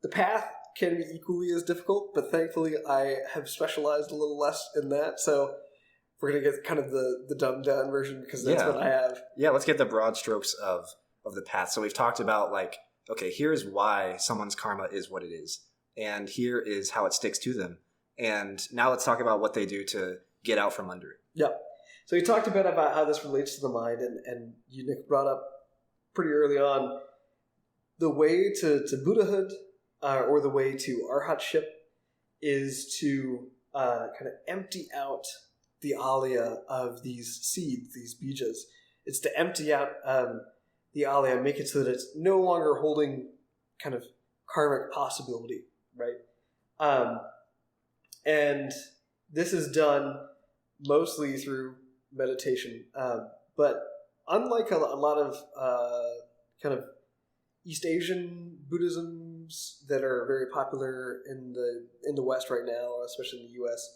The path can be equally as difficult, but thankfully I have specialized a little less in that. So we're going to get kind of the dumbed down version because that's what I have. Yeah, let's get the broad strokes of the path. So we've talked about, like, okay, here's why someone's karma is what it is, and here is how it sticks to them. And now let's talk about what they do to get out from under it. Yep. So we talked a bit about how this relates to the mind, and you, Nick, brought up pretty early on the way to Buddhahood, or the way to arhatship, is to kind of empty out the alaya of these seeds, these bijas. It's to empty out the alaya, make it so that it's no longer holding kind of karmic possibility, right? And this is done mostly through meditation. But unlike a lot of kind of East Asian Buddhisms that are very popular in the West right now, especially in the U.S.,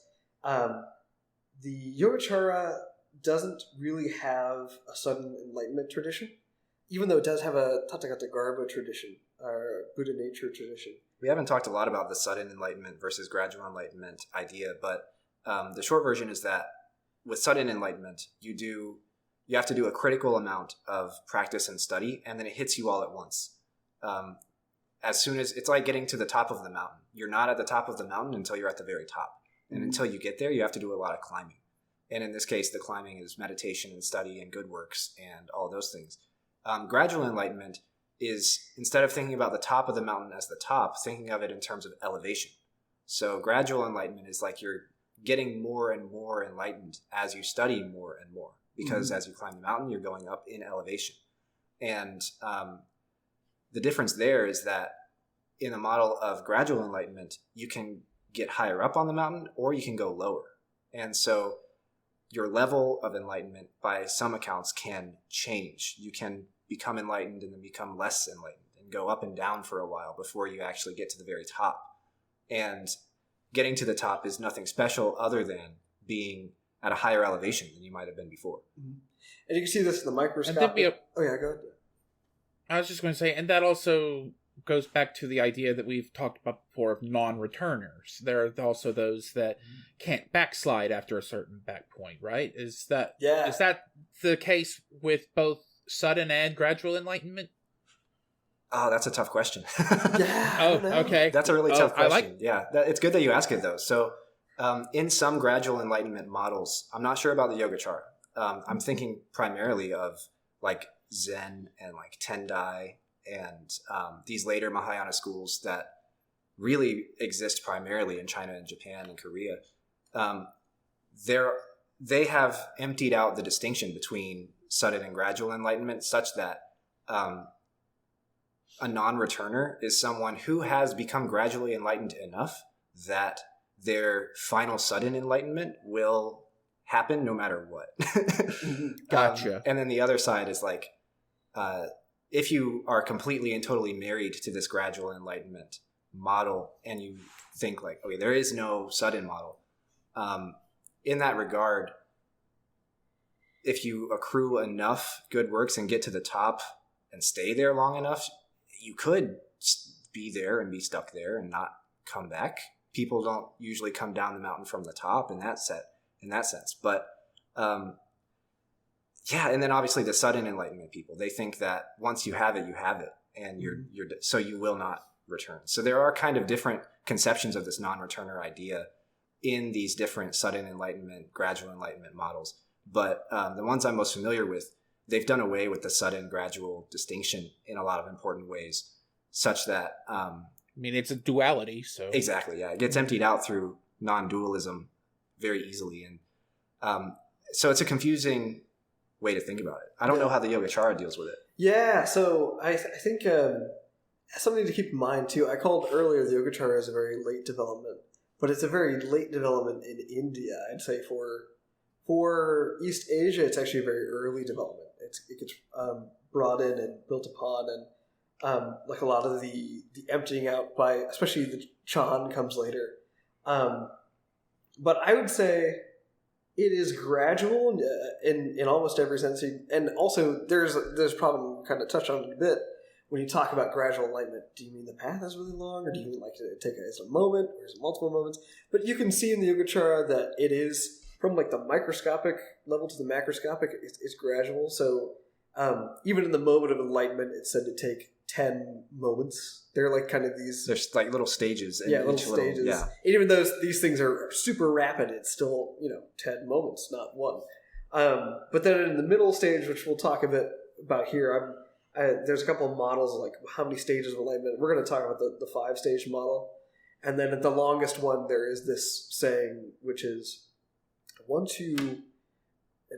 the Yogacara doesn't really have a sudden enlightenment tradition, even though it does have a Tathagata Garbha tradition, or Buddha nature tradition. We haven't talked a lot about the sudden enlightenment versus gradual enlightenment idea, but the short version is that with sudden enlightenment, you have to do a critical amount of practice and study, and then it hits you all at once. As soon as it's like getting to the top of the mountain. You're not at the top of the mountain until you're at the very top. And until you get there, you have to do a lot of climbing. And in this case, the climbing is meditation and study and good works and all those things. Gradual enlightenment is, instead of thinking about the top of the mountain as the top, thinking of it in terms of elevation. So gradual enlightenment is like you're getting more and more enlightened as you study more and more. Because as you climb the mountain, you're going up in elevation. And the difference there is that in the model of gradual enlightenment, you can get higher up on the mountain or you can go lower. And so your level of enlightenment, by some accounts, can change. You can become enlightened and then become less enlightened and go up and down for a while before you actually get to the very top. And getting to the top is nothing special other than being at a higher elevation than you might have been before. And you can see this in the microscope. And then oh yeah, go ahead. I was just going to say, and that also goes back to the idea that we've talked about before of non-returners. There are also those that can't backslide after a certain back point, right? Is that the case with both sudden and gradual enlightenment? Oh, that's a tough question. Okay. That's a really tough question. It's good that you ask it, though. So in some gradual enlightenment models, I'm not sure about the Yogacara. I'm thinking primarily of like Zen and like Tendai and these later Mahayana schools that really exist primarily in China and Japan and Korea. They have emptied out the distinction between sudden and gradual enlightenment such that a non-returner is someone who has become gradually enlightened enough that their final sudden enlightenment will happen no matter what. Gotcha. And then the other side is like, if you are completely and totally married to this gradual enlightenment model and you think like, okay, there is no sudden model. In that regard, if you accrue enough good works and get to the top and stay there long enough, you could be there and be stuck there and not come back. People don't usually come down the mountain from the top in that sense. But and then obviously the sudden enlightenment people, they think that once you have it, and so you will not return. So there are kind of different conceptions of this non-returner idea in these different sudden enlightenment, gradual enlightenment models. But the ones I'm most familiar with, they've done away with the sudden gradual distinction in a lot of important ways, such that it's a duality, so exactly, yeah, it gets emptied out through non-dualism very easily, and so it's a confusing way to think about it. I don't know how the Yogacara deals with it. Yeah, so I think something to keep in mind too. I called earlier the Yogacara as a very late development, but it's a very late development in India. I'd say for East Asia, it's actually a very early development. It gets brought in and built upon, and like a lot of the emptying out by, especially the Chan comes later. But I would say it is gradual in almost every sense. And also there's a problem kind of touch on it a bit when you talk about gradual enlightenment. Do you mean the path is really long, or do you mean like to take it as a moment, or is it multiple moments? But you can see in the Yogacara that it is from like the microscopic level to the macroscopic, it's gradual. So even in the moment of enlightenment, it's said to take 10 moments. They're like kind of these... There's like little stages. Little stages. And even though these things are super rapid, it's still, 10 moments, not one. But then in the middle stage, which we'll talk a bit about here, there's a couple of models of like how many stages of enlightenment. We're going to talk about the 5-stage model. And then at the longest one, there is this saying, which is, once you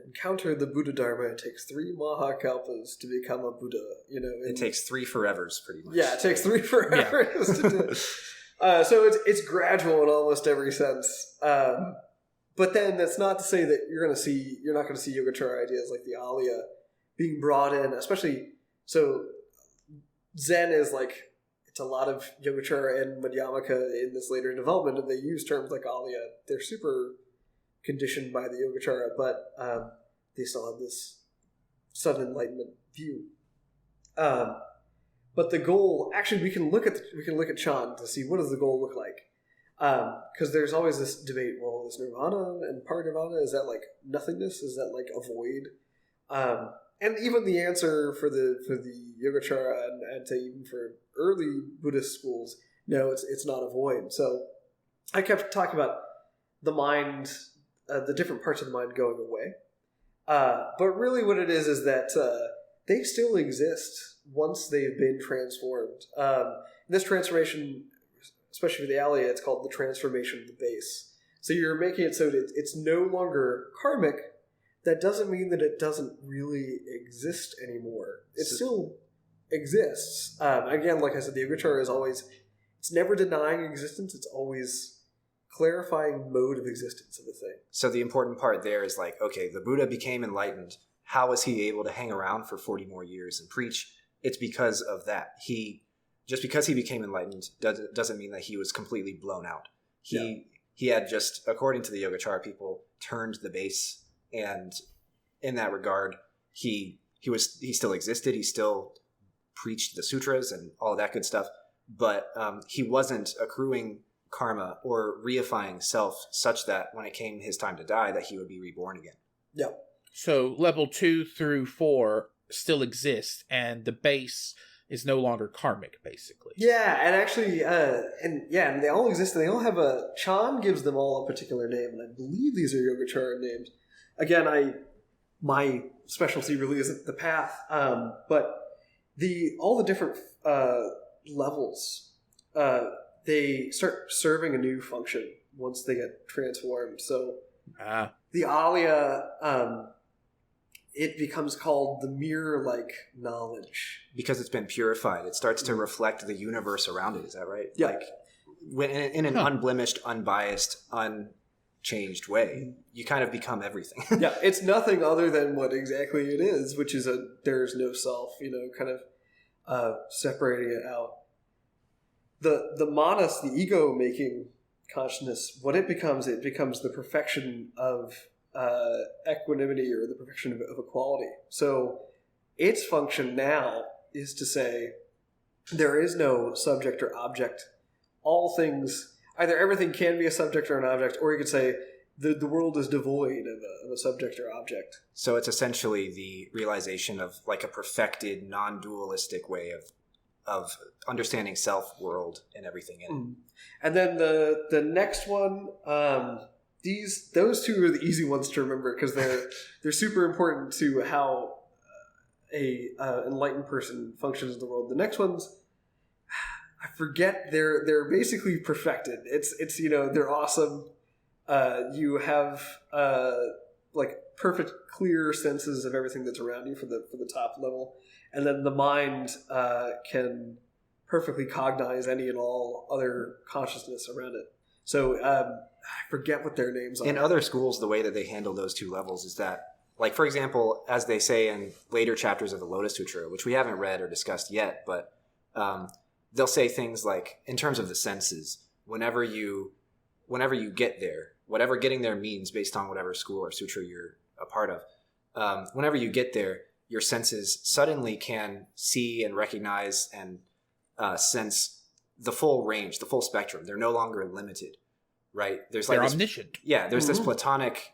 encounter the Buddha Dharma, it takes 3 Mahakalpas to become a Buddha. It takes 3 forevers, pretty much. Yeah, it takes 3 forevers to do it. So it's gradual in almost every sense. But then that's not to say that you're not going to see Yogacara ideas like the Alaya being brought in, especially. So Zen is like, it's a lot of Yogacara and Madhyamaka in this later development, and they use terms like Alaya. They're super conditioned by the Yogacara, but they still have this sudden enlightenment view. But the goal, actually, we can look at Chan to see what does the goal look like, because there's always this debate. Well, is nirvana and parinirvana, is that like nothingness? Is that like a void? And even the answer for the Yogacara, and I'd say even for early Buddhist schools, no, it's not a void. So I kept talking about the mind. The different parts of the mind going away. But really what it is that they still exist once they've been transformed. This transformation, especially for the Alaya, it's called the transformation of the base. So you're making it so that it's no longer karmic. That doesn't mean that it doesn't really exist anymore. It still exists. Again, like I said, the Yogacara is always, it's never denying existence, it's always clarifying mode of existence of the thing. So the important part there is like, okay, the Buddha became enlightened. How was he able to hang around for 40 more years and preach? It's because of that. Just because he became enlightened doesn't mean that he was completely blown out. He had just, according to the Yogacara people, turned the base, and in that regard, he still existed. He still preached the sutras and all of that good stuff, but he wasn't accruing karma or reifying self such that when it came his time to die, that he would be reborn again. Yeah. So level 2 through 4 still exist, and the base is no longer karmic, basically. Yeah, and actually, and they all exist, and they all have a... Chan gives them all a particular name, and I believe these are Yogacara names. Again, my specialty really isn't the path, but all the different levels, they start serving a new function once they get transformed. So the Alaya, it becomes called the mirror-like knowledge. Because it's been purified. It starts to reflect the universe around it. Is that right? Yeah. Like, when in an unblemished, unbiased, unchanged way, you kind of become everything. Yeah, it's nothing other than what exactly it is, which is there's no self, kind of separating it out. The manas, the ego-making consciousness, what it becomes the perfection of equanimity, or the perfection of equality. So its function now is to say there is no subject or object. All things, either everything can be a subject or an object, or you could say the world is devoid of a subject or object. So it's essentially the realization of like a perfected, non-dualistic way of understanding self, world, and everything in it. And then the next one, those two are the easy ones to remember because they're super important to how a enlightened person functions in the world. The next ones, I forget. They're basically perfected. It's they're awesome. You have like perfect, clear senses of everything that's around you for the top level, and then the mind can perfectly cognize any and all other consciousness around it. So I forget what their names are. In other schools, the way that they handle those two levels is that, like, for example, as they say in later chapters of the Lotus Sutra, which we haven't read or discussed yet, but they'll say things like, in terms of the senses, whenever you get there, whatever getting there means based on whatever school or sutra you're a part of, whenever you get there, your senses suddenly can see and recognize and sense the full range, the full spectrum. They're no longer limited, right? They're omniscient. Yeah, there's this Platonic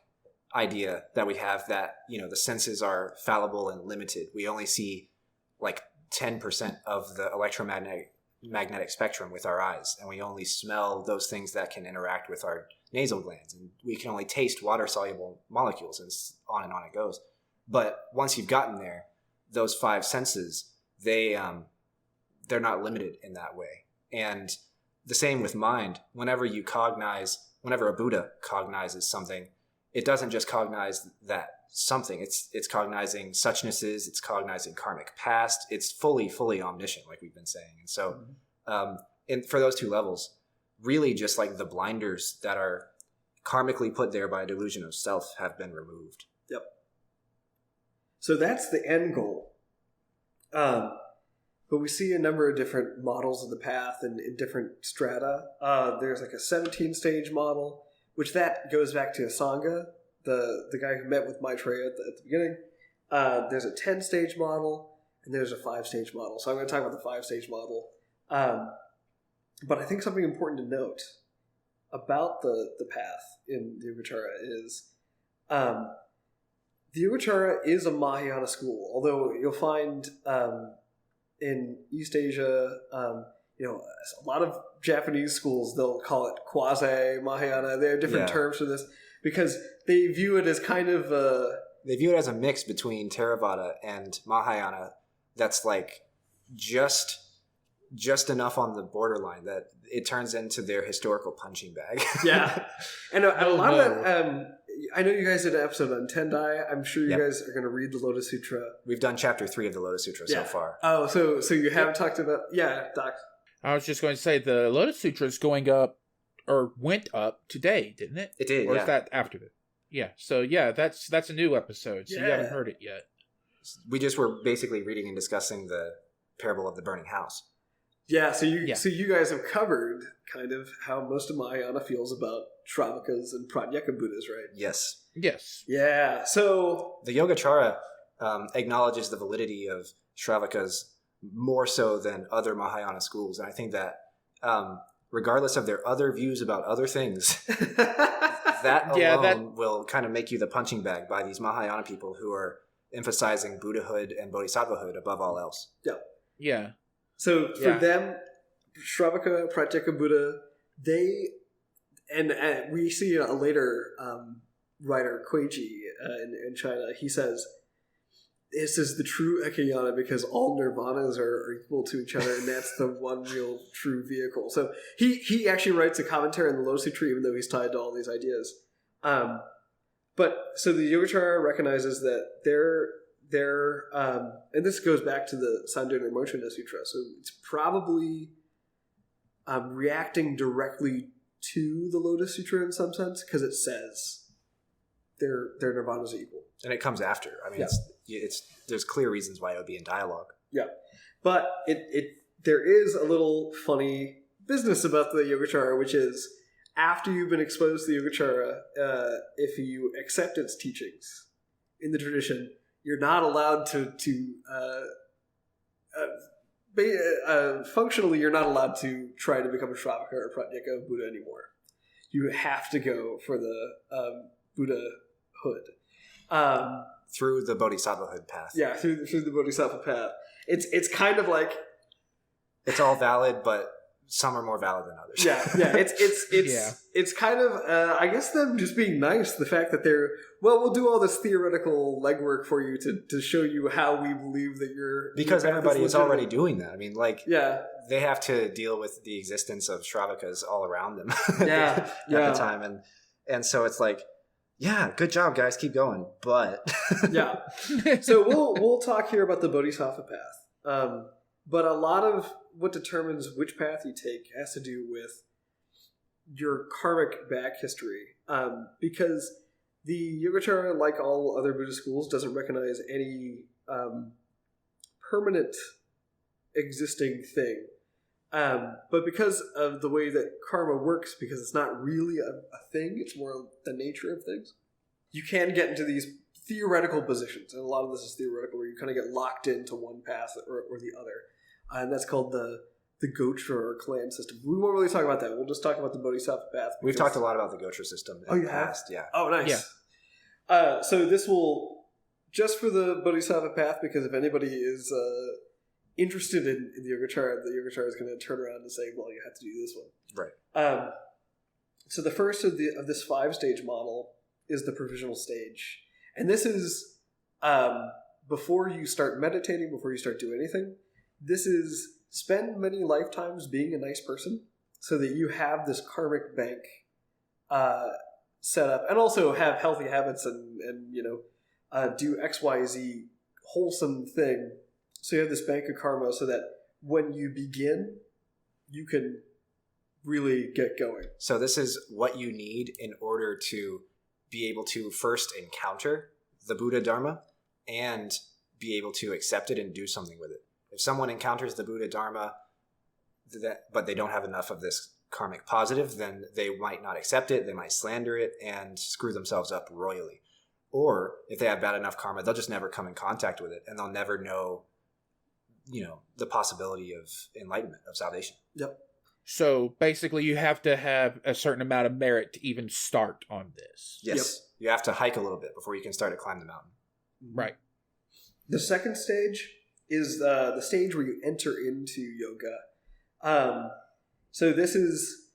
idea that we have that, the senses are fallible and limited. We only see like 10% of the electromagnetic spectrum with our eyes, and we only smell those things that can interact with our nasal glands, and we can only taste water-soluble molecules, and on it goes. But once you've gotten there, those 5 senses, they're not limited in that way. And the same with mind. Whenever a Buddha cognizes something, it doesn't just cognize that something. It's cognizing suchnesses, it's cognizing karmic past, it's fully omniscient, like we've been saying. And so for those two levels, really just like the blinders that are karmically put there by a delusion of self have been removed. Yep. So that's the end goal. But we see a number of different models of the path and in different strata. There's like a 17-stage model, which that goes back to Asanga, the guy who met with Maitreya at the beginning. There's a 10-stage model, and there's a 5-stage model. So I'm going to talk about the 5-stage model. But I think something important to note about the path in the Yogacara is the Yogacara is a Mahayana school, although you'll find in East Asia, a lot of Japanese schools, they'll call it quasi-Mahayana. They have different terms for this because they view it as kind of they view it as a mix between Theravada and Mahayana that's like just enough on the borderline that it turns into their historical punching bag. Yeah. And a lot of that, I know you guys did an episode on Tendai. I'm sure you guys are going to read the Lotus Sutra. We've done chapter 3 of the Lotus Sutra so far. Oh, so you have talked about... Yeah, Doc. I was just going to say, the Lotus Sutra is going up, or went up today, didn't it? It did, Or is that after it? Yeah, so that's a new episode, so you haven't heard it yet. We just were basically reading and discussing the parable of the burning house. Yeah, so you guys have covered kind of how most of Mahayana feels about Shravakas and Pratyeka Buddhas, right? Yes. Yeah, so... The Yogacara acknowledges the validity of Shravakas more so than other Mahayana schools. And I think that regardless of their other views about other things, that alone will kind of make you the punching bag by these Mahayana people who are emphasizing Buddhahood and Bodhisattvahood above all else. Yeah. Yeah. So for them, Shravaka, Pratyeka Buddha, they, and we see a later writer, Kuiji, in China, he says, this is the true Ekayana because all nirvanas are equal to each other, and that's the one real true vehicle. So he actually writes a commentary on the Lotus Sutra, even though he's tied to all these ideas. But so the Yogacara recognizes that they're and this goes back to the Sandhya Mochana Sutra. So it's probably reacting directly to the Lotus Sutra in some sense because it says their nirvanas are equal. And it comes after. I mean, it's there's clear reasons why it would be in dialogue. Yeah, but there is a little funny business about the Yogacara, which is after you've been exposed to the Yogacara, if you accept its teachings in the tradition, you're not allowed to functionally, you're not allowed to try to become a Shravaka or Pratyeka Buddha anymore. You have to go for the Buddhahood. Through the Bodhisattvahood path. Yeah, through the Bodhisattva path. It's kind of like it's all valid, but some are more valid than others. It's kind of I guess them just being nice. The fact that we'll do all this theoretical legwork for you to show you how we believe that you're because everybody is already doing that. I mean, they have to deal with the existence of Shravakas all around them at the time, and so it's like. Yeah, good job, guys. Keep going. But so we'll talk here about the Bodhisattva path. But a lot of what determines which path you take has to do with your karmic back history. Because the Yogacara, like all other Buddhist schools, doesn't recognize any permanent existing thing. But because of the way that karma works, because it's not really a thing, it's more the nature of things, you can get into these theoretical positions. And a lot of this is theoretical, where you kind of get locked into one path or the other. And that's called the Gotra or clan system. We won't really talk about that. We'll just talk about the Bodhisattva path. We've talked a lot about the Gotra system in the past. Yeah. Oh, nice. Yeah. So this will, just for the Bodhisattva path, because if anybody is interested in the Yogacara is going to turn around and say, well, you have to do this one. Right. So the first of this 5-stage model is the provisional stage. And this is before you start meditating, before you start doing anything. This is spend many lifetimes being a nice person so that you have this karmic bank set up, and also have healthy habits and do XYZ wholesome thing. So you have this bank of karma so that when you begin, you can really get going. So this is what you need in order to be able to first encounter the Buddha Dharma and be able to accept it and do something with it. If someone encounters the Buddha Dharma, but they don't have enough of this karmic positive, then they might not accept it, they might slander it, and screw themselves up royally. Or if they have bad enough karma, they'll just never come in contact with it, and they'll never know the possibility of enlightenment, of salvation. Yep. So basically you have to have a certain amount of merit to even start on this. Yes. Yep. You have to hike a little bit before you can start to climb the mountain. Right. The second stage is the stage where you enter into yoga. So this is,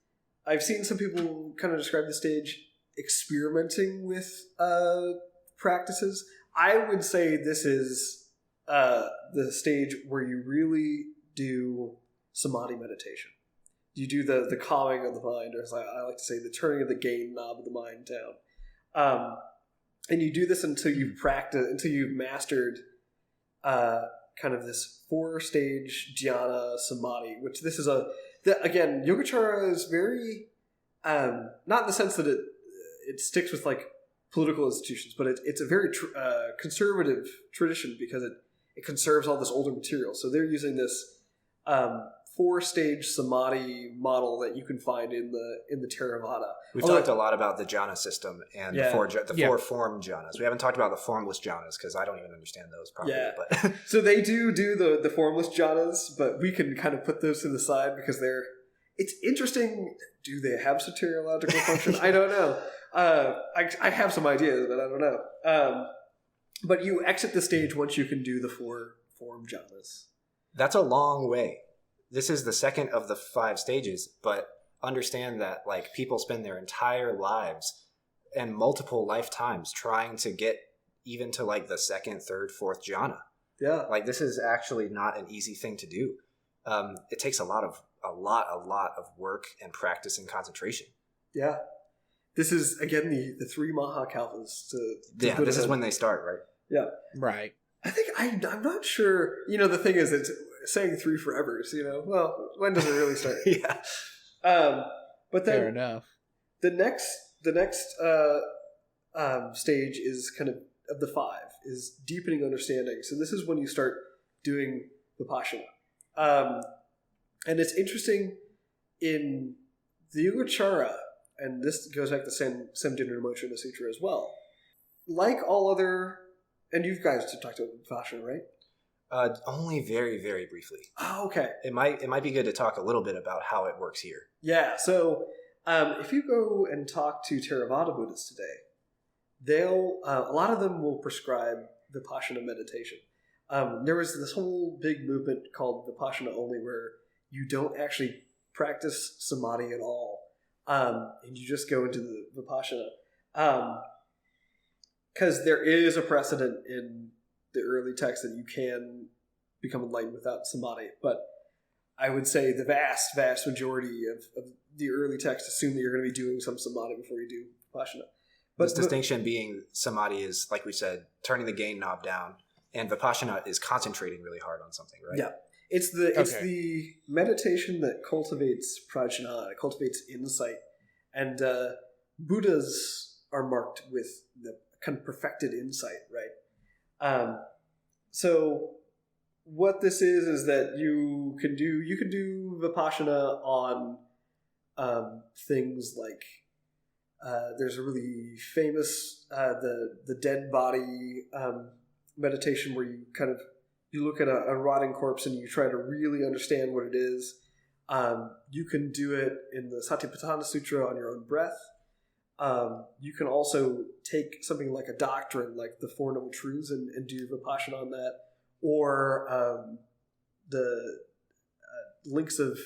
I've seen some people kind of describe the stage experimenting with practices. I would say this is the stage where you really do samadhi meditation. You do the calming of the mind, or as I like to say, the turning of the gain knob of the mind down. And you do this until you've mastered kind of this 4-stage dhyana samadhi, which this is again, Yogacara is very, not in the sense that it sticks with like political institutions, but it's a very conservative tradition because it conserves all this older material. So they're using this 4-stage samadhi model that you can find in the Theravada. We've talked a lot about the jhana system and the four form jhanas. We haven't talked about the formless jhanas because I don't even understand those properly. Yeah. But So they do the formless jhanas, but we can kind of put those to the side because it's interesting. Do they have soteriological function? I don't know. I have some ideas, but I don't know. But you exit the stage once you can do the 4 form jhanas. That's a long way. This is the second of the 5 stages, but understand that like people spend their entire lives and multiple lifetimes trying to get even to like the 2nd, 3rd, 4th jhana. Yeah. Like this is actually not an easy thing to do. It takes a lot of work and practice and concentration. Yeah. This is again the 3 Mahakalpas to this is when they start, right? Yeah. Right. I think I'm not sure. The thing is, it's saying 3 forevers. Well, when does it really start? Yeah. But then Fair enough. the next stage is kind of the 5 is deepening understanding. So this is when you start doing Vipassana. And it's interesting in the Yogacara, and this goes back to Samdhinirmochana Sutra as well. Like all other, and you guys have talked about Vipassana, right? Only very, very briefly. Oh, okay. It might be good to talk a little bit about how it works here. Yeah. So if you go and talk to Theravada Buddhists today, a lot of them will prescribe Vipassana meditation. There was this whole big movement called Vipassana only, where you don't actually practice samadhi at all, and you just go into the Vipassana. Because there is a precedent in the early text that you can become enlightened without samadhi, but I would say the vast, vast majority of the early text assume that you're going to be doing some samadhi before you do Vipassana. But this distinction being samadhi is, like we said, turning the gain knob down, and Vipassana is concentrating really hard on something, right? Yeah. It's the meditation that cultivates prajna, it cultivates insight, and Buddhas are marked with the kind of perfected insight, right? So what this is that you can do Vipassana on things like there's a really famous the dead body meditation where you look at a rotting corpse and you try to really understand what it is. You can do it in the Satipatthana Sutra on your own breath. You can also take something like a doctrine, like the Four Noble Truths, and do Vipassana on that, or the links of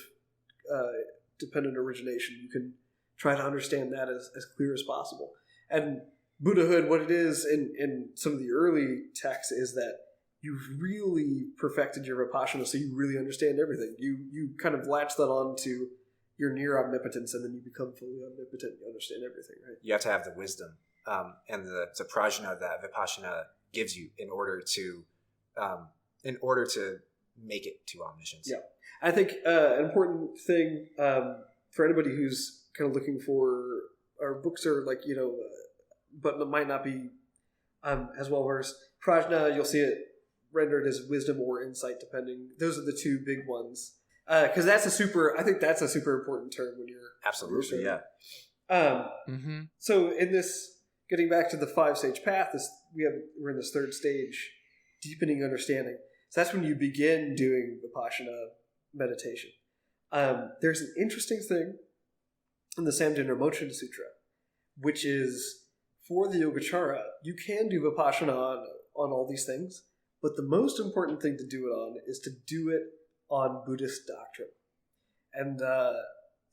dependent origination. You can try to understand that as clear as possible. And Buddhahood, what it is in some of the early texts, is that you've really perfected your Vipassana, so you really understand everything. You kind of latch that on to your near omnipotence, and then you become fully omnipotent. You understand everything, right? You have to have the wisdom and the prajna that Vipassana gives you in order to make it to omniscience. Yeah, I think an important thing for anybody who's kind of looking for our books are but it might not be as well versed. Prajna, you'll see it rendered as wisdom or insight, depending. Those are the 2 big ones. Because I think that's a super important term when you're absolutely, yeah. So in this, getting back to the 5-stage path, we're in this 3rd stage, deepening understanding. So that's when you begin doing Vipassana meditation. There's an interesting thing in the Samdhinirmochana Sutra, which is for the Yogacara, you can do Vipassana on all these things, but the most important thing to do it on is to do it on Buddhist doctrine. And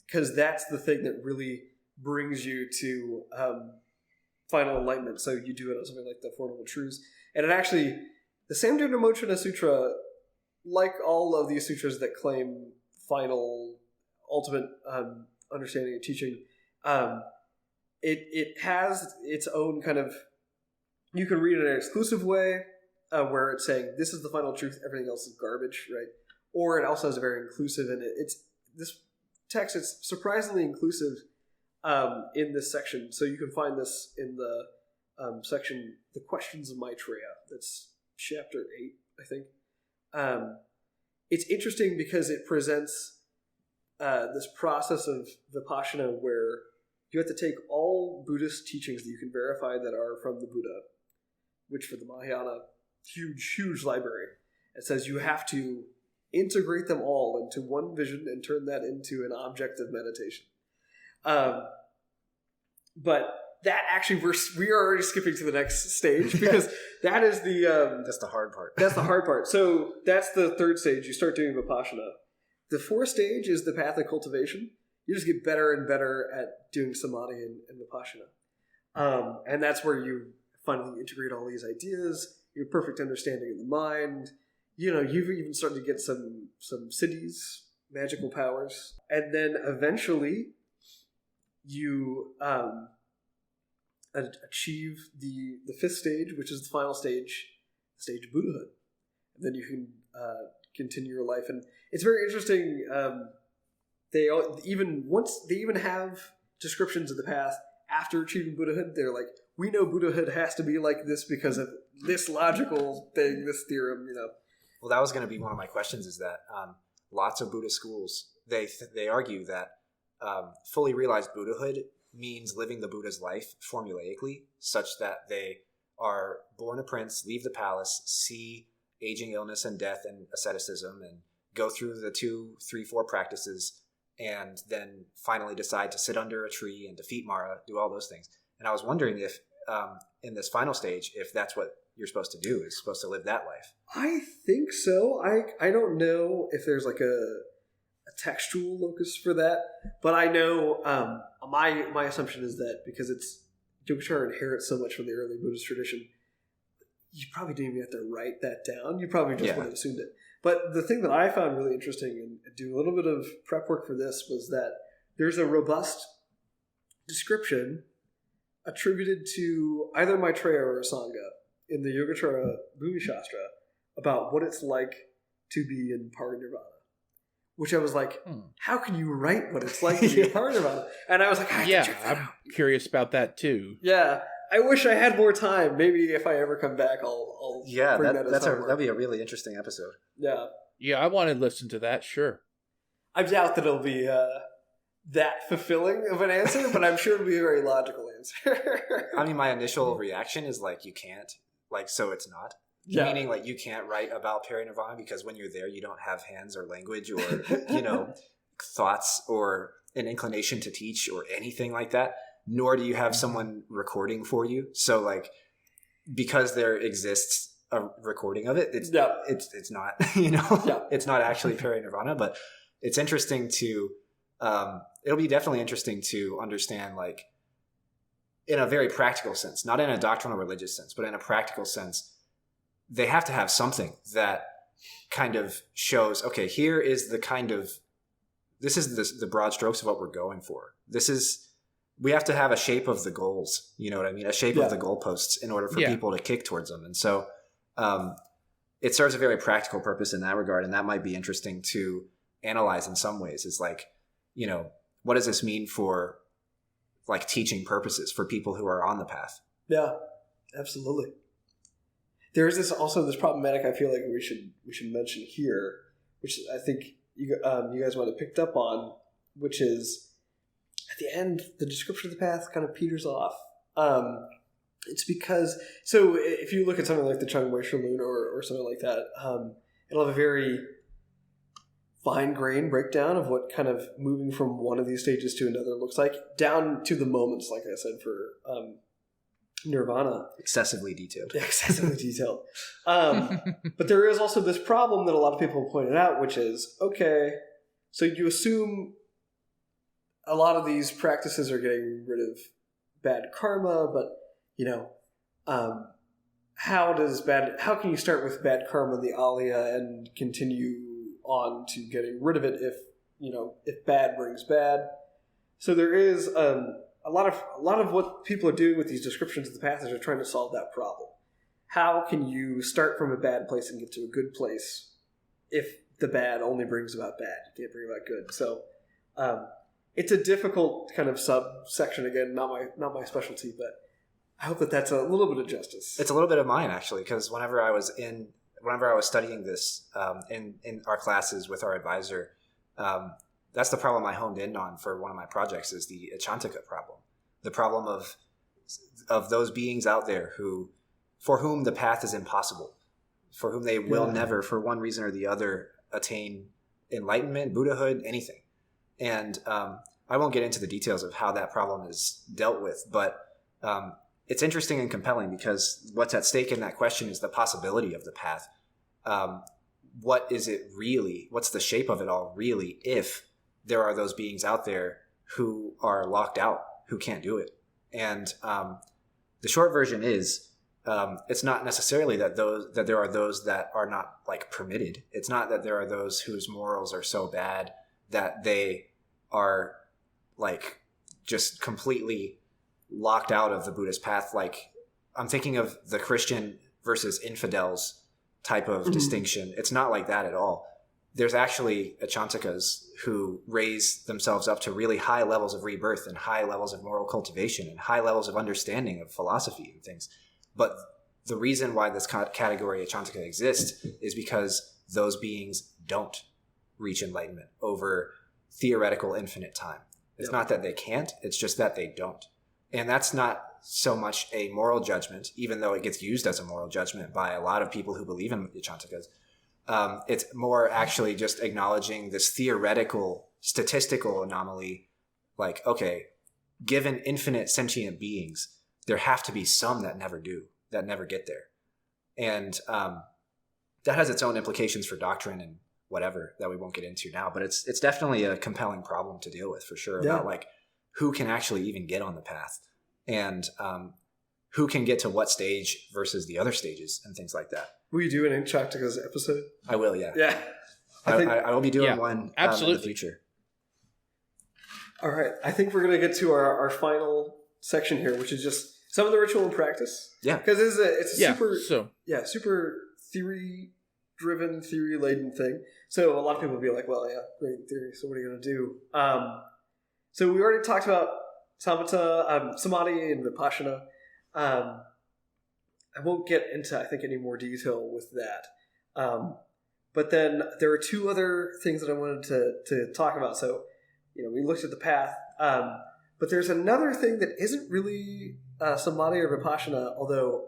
because that's the thing that really brings you to final enlightenment. So you do it on something like the Four Noble Truths. And it actually, the Samdhinirmochana Sutra, like all of these sutras that claim final, ultimate understanding and teaching, it has its own kind of, you can read it in an exclusive way, where it's saying this is the final truth, everything else is garbage, right? Or it also has a very inclusive, and this text is surprisingly inclusive in this section. So you can find this in the section, The Questions of Maitreya. That's chapter 8, I think. it's interesting because it presents this process of Vipassana where you have to take all Buddhist teachings that you can verify that are from the Buddha, which for the Mahayana, huge library. It says you have to integrate them all into one vision and turn that into an object of meditation. But that actually, we are already skipping to the next stage because that is the... that's the hard part. That's the hard part. So that's the third stage. You start doing Vipassana. The fourth stage is the path of cultivation. You just get better and better at doing Samadhi and Vipassana. And that's where you finally integrate all these ideas, your perfect understanding of the mind. You know, you've even started to get some siddhis, magical powers. And then eventually you achieve the fifth stage, which is the final stage, the stage of Buddhahood. And then you can continue your life. And it's very interesting. They even have descriptions of the path after achieving Buddhahood. They're like, we know Buddhahood has to be like this because of this logical thing, this theorem, you know. Well, that was going to be one of my questions, is that lots of Buddhist schools, they argue that fully realized Buddhahood means living the Buddha's life formulaically, such that they are born a prince, leave the palace, see aging, illness, and death and asceticism, and go through the 2, 3, 4 practices, and then finally decide to sit under a tree and defeat Mara, do all those things. And I was wondering if in this final stage, if that's what you're supposed to do, is supposed to live that life. I think so. I don't know if there's like a textual locus for that, but I know my assumption is that because it's Yogacara inherits so much from the early Buddhist tradition, you probably didn't even have to write that down. You probably just would have assumed it. But the thing that I found really interesting and doing a little bit of prep work for this was that there's a robust description attributed to either Maitreya or Sangha in the Yogacara Bhumishastra about what it's like to be in Parinirvana. Which I was like, how can you write what it's like to be in Parinirvana? And I was like, I'm curious about that too. Yeah. I wish I had more time. Maybe if I ever come back, I'll bring that'd be a really interesting episode. Yeah. Yeah, I want to listen to that, sure. I doubt that it'll be that fulfilling of an answer, but I'm sure it'll be a very logical answer. I mean, my initial reaction is like, you can't, like, so it's not. Yeah. Meaning, like, you can't write about parinirvana because when you're there, you don't have hands or language or, you know, thoughts or an inclination to teach or anything like that. Nor do you have someone recording for you. So, like, because there exists a recording of it, it's not, you know, it's not actually parinirvana. But it's interesting to, it'll be definitely interesting to understand, like, in a very practical sense, not in a doctrinal religious sense, but in a practical sense, they have to have something that kind of shows, okay, here is the kind of, this is the broad strokes of what we're going for. We have to have a shape of the goals, you know what I mean? A shape of the goalposts in order for people to kick towards them. And so it serves a very practical purpose in that regard. And that might be interesting to analyze in some ways. It's like, you know, what does this mean for like teaching purposes for people who are on the path? Yeah, absolutely. There is this problematic I feel like we should mention here, which I think you guys might have picked up on, which is at the end the description of the path kind of peters off. It's because if you look at something like the Chung Wei Shalun or something like that, it'll have a very fine-grained breakdown of what kind of moving from one of these stages to another looks like, down to the moments, like I said, for Nirvana. Excessively detailed. But there is also this problem that a lot of people pointed out, which is, okay, so you assume a lot of these practices are getting rid of bad karma, but, you know, how can you start with bad karma in the Alaya and continue on to getting rid of it if bad brings bad? So there is a lot of what people are doing with these descriptions of the path is they're trying to solve that problem. How can you start from a bad place and get to a good place if the bad only brings about bad? You can't bring about good. So it's a difficult kind of subsection. Again, not my specialty, but I hope that's a little bit of justice. It's a little bit of mine, actually, because whenever I was in whenever I was studying this in our classes with our advisor, that's the problem I honed in on for one of my projects is the Achantika problem. The problem of those beings out there for whom the path is impossible, for whom they will never, for one reason or the other, attain enlightenment, Buddhahood, anything. And I won't get into the details of how that problem is dealt with, but it's interesting and compelling because what's at stake in that question is the possibility of the path. What is it really? What's the shape of it all really if there are those beings out there who are locked out, who can't do it? And the short version is it's not necessarily that there are those that are not like permitted. It's not that there are those whose morals are so bad that they are like just completely locked out of the Buddhist path. Like I'm thinking of the Christian versus infidels type of distinction. It's not like that at all. There's actually Achantikas who raise themselves up to really high levels of rebirth and high levels of moral cultivation and high levels of understanding of philosophy and things. But the reason why this category Achantika exists is because those beings don't reach enlightenment over theoretical infinite time. It's not that they can't, it's just that they don't. And that's not so much a moral judgment, even though it gets used as a moral judgment by a lot of people who believe in Achantikas. It's more actually just acknowledging this theoretical, statistical anomaly. Like, okay, given infinite sentient beings, there have to be some that never do, that never get there. And that has its own implications for doctrine and whatever that we won't get into now. But it's definitely a compelling problem to deal with for sure about like who can actually even get on the path and who can get to what stage versus the other stages and things like that. Will you do an Achantikas episode? I will, yeah. Yeah. I will be doing one absolutely. in the future. All right. I think we're going to get to our final section here, which is just some of the ritual and practice. Yeah. Because it's a super theory-driven, theory-laden thing. So a lot of people will be like, well, yeah, great theory. So what are you going to do? So we already talked about samadhi and vipassana. I won't get into, I think, any more detail with that. But then there are two other things that I wanted to talk about. So, we looked at the path. But there's another thing that isn't really samadhi or vipassana, although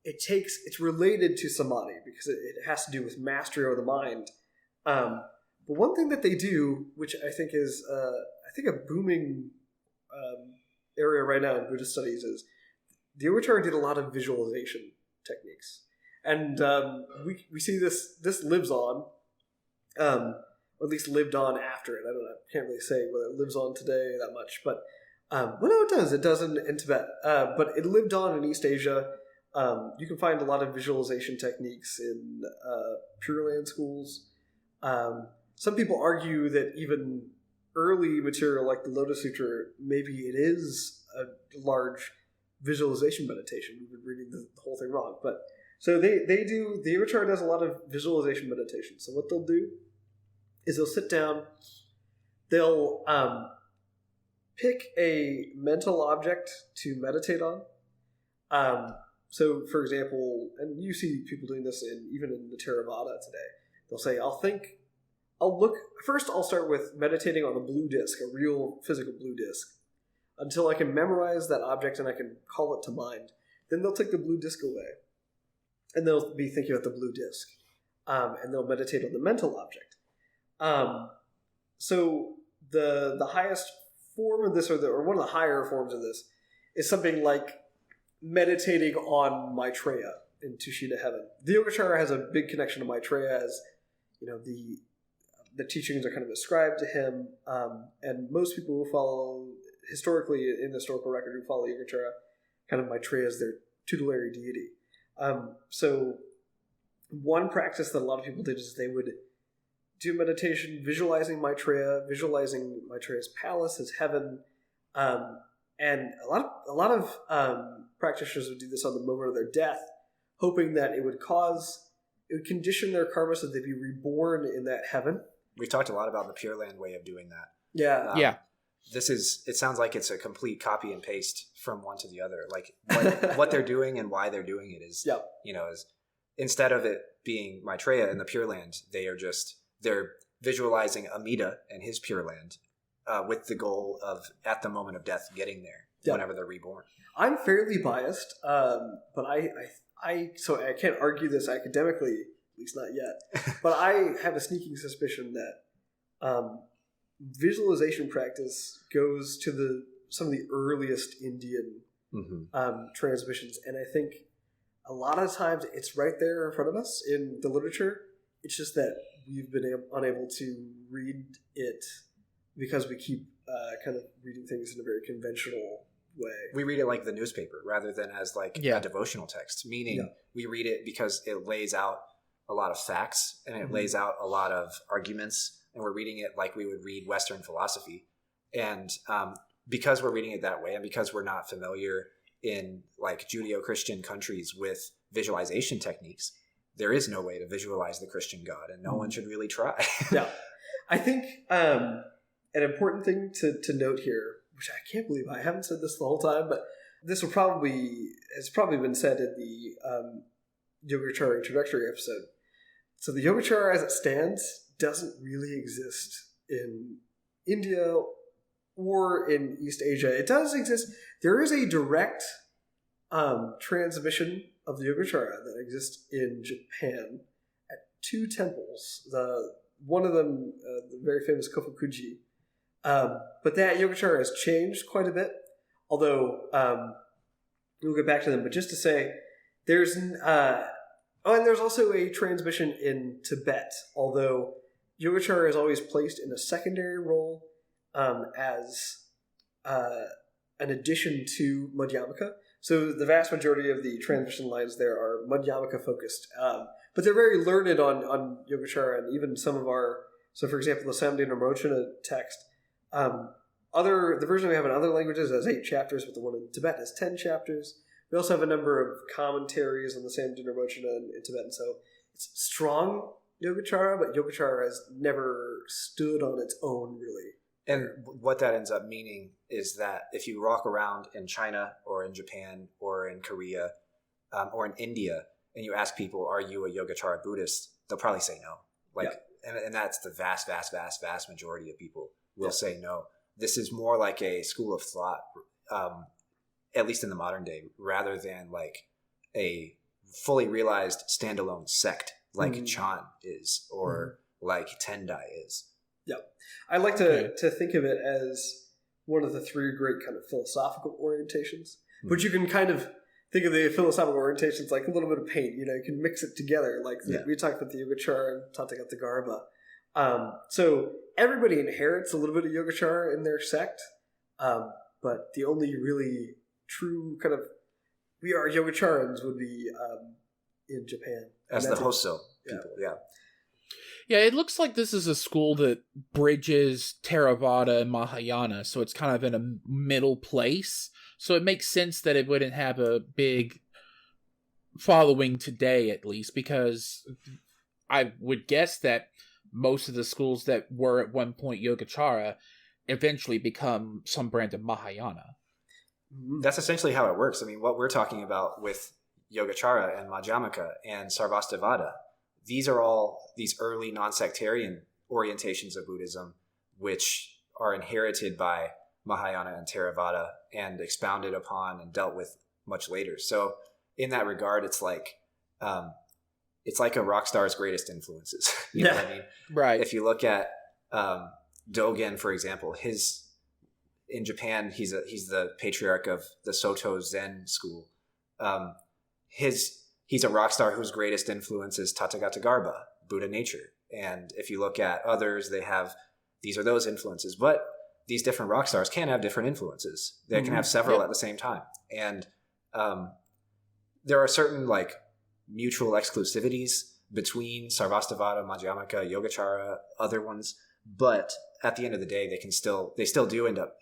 it's related to samadhi because it has to do with mastery over the mind. But one thing that they do, which I think is a booming area right now in Buddhist studies, is the Yogacara did a lot of visualization techniques. And we see this lives on, or at least lived on after it. I can't really say whether it lives on today that much, but it does. It does in Tibet, but it lived on in East Asia. You can find a lot of visualization techniques in Pure Land schools. Some people argue that even early material like the Lotus Sutra, maybe it is a large visualization meditation. We've been reading the whole thing wrong. But so the Yogacara does a lot of visualization meditation. So what they'll do is they'll sit down, they'll pick a mental object to meditate on. So for example, and you see people doing this even in the Theravada today, they'll say, I'll start with meditating on a blue disc, a real physical blue disc, until I can memorize that object and I can call it to mind. Then they'll take the blue disc away, and they'll be thinking about the blue disc, and they'll meditate on the mental object. So the highest form of this, or one of the higher forms of this, is something like meditating on Maitreya in Tushita heaven. The Yogacara has a big connection to Maitreya, as the teachings are kind of ascribed to him, and most people who follow historically in the historical record who follow Yogacara, kind of Maitreya as their tutelary deity. So one practice that a lot of people did is they would do meditation visualizing Maitreya's palace, his heaven, and a lot of practitioners would do this on the moment of their death, hoping that it would condition their karma so they'd be reborn in that heaven. We've talked a lot about the Pure Land way of doing that. Yeah. It sounds like it's a complete copy and paste from one to the other. Like what they're doing and why they're doing it is instead of it being Maitreya in the Pure Land, they're visualizing Amida and his Pure Land with the goal of, at the moment of death, getting there whenever they're reborn. I'm fairly biased, but I can't argue this academically, at least not yet, but I have a sneaking suspicion that visualization practice goes to some of the earliest Indian transmissions, and I think a lot of times it's right there in front of us in the literature. It's just that we've been unable to read it because we keep kind of reading things in a very conventional way. We read it like the newspaper rather than as like a devotional text, meaning we read it because it lays out a lot of facts and it lays out a lot of arguments, and we're reading it like we would read Western philosophy. And because we're reading it that way, and because we're not familiar in like Judeo-Christian countries with visualization techniques, there is no way to visualize the Christian God, and no one should really try. I think an important thing to note here, which I can't believe I haven't said this the whole time, but this has probably been said in the Yogacara introductory episode. So the Yogacara as it stands doesn't really exist in India or in East Asia. It does exist. There is a direct transmission of the Yogacara that exists in Japan at two temples. One of them, the very famous Kofukuji. But that Yogacara has changed quite a bit, although we'll get back to them. But just to say, there's and there's also a transmission in Tibet, although Yogacara is always placed in a secondary role as an addition to Madhyamaka. So the vast majority of the transmission lines there are Madhyamaka focused, but they're very learned on Yogacara, and even some of our, so for example, the Samdhana Mochana text, the version we have in other languages has 8 chapters, but the one in Tibet has 10 chapters. We also have a number of commentaries on the Samdhana Mochana in Tibetan, so it's strong Yogacara, but Yogacara has never stood on its own, really. And what that ends up meaning is that if you walk around in China or in Japan or in Korea or in India and you ask people, are you a Yogacara Buddhist? They'll probably say no. And that's the vast, vast, vast, vast majority of people will say no. This is more like a school of thought, at least in the modern day, rather than like a fully realized standalone sect like Chan is or like Tendai is. Yeah. I like to think of it as one of the 3 great kind of philosophical orientations. But you can kind of think of the philosophical orientations like a little bit of paint. You can mix it together. Like we talked about the Yogacara and Tathagata. So everybody inherits a little bit of Yogacara in their sect. But the only really true kind of we are Yogacharans would be in Japan. As the Hosso people, Yeah, it looks like this is a school that bridges Theravada and Mahayana, so it's kind of in a middle place. So it makes sense that it wouldn't have a big following today, at least, because I would guess that most of the schools that were at one point Yogacara eventually become some brand of Mahayana. That's essentially how it works. I mean, what we're talking about with Yogacara and Madhyamaka and Sarvastivada, these are all these early non-sectarian orientations of Buddhism, which are inherited by Mahayana and Theravada and expounded upon and dealt with much later. So in that regard, it's like a rock star's greatest influences. You know what I mean? Right. If you look at Dogen, for example, in Japan, he's the patriarch of the Soto Zen school. He's a rock star whose greatest influence is Tathagata Garbha, Buddha nature. And if you look at others, these are those influences. But these different rock stars can have different influences. They can have several at the same time. And there are certain like mutual exclusivities between Sarvastivada, Madhyamaka, Yogacara, other ones. But at the end of the day, they still do end up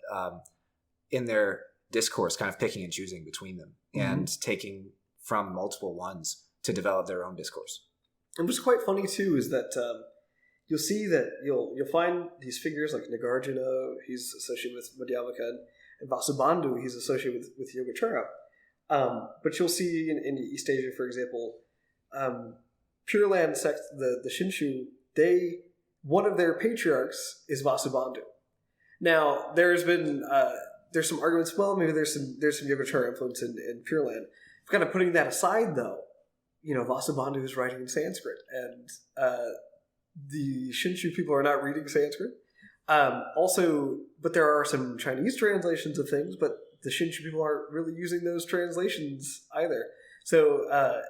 in their discourse kind of picking and choosing between them and taking from multiple ones to develop their own discourse. And what's quite funny too is that you'll see that you'll find these figures like Nagarjuna, he's associated with Madhyamaka, and Vasubandhu, he's associated with Yogacara. But you'll see in East Asia, for example, Pure Land sect, the Shinshu, one of their patriarchs is Vasubandhu. Now, there's some arguments. Well, maybe there's some Yogacara influence in Pure Land. Kind of putting that aside, though, Vasubandhu is writing in Sanskrit, and the Shinshu people are not reading Sanskrit. But there are some Chinese translations of things, but the Shinshu people aren't really using those translations either. So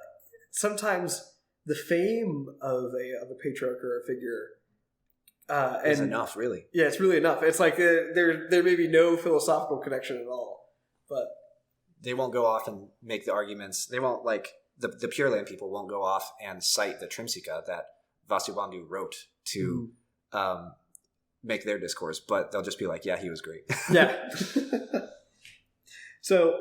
sometimes the fame of a patriarch or a figure is enough, really. Yeah, it's really enough. It's like there may be no philosophical connection at all, but they won't go off and make the arguments. They won't, like, the Pure Land people won't go off and cite the Trimsika that Vasubandhu wrote to make their discourse, but they'll just be like, yeah, he was great. Yeah. So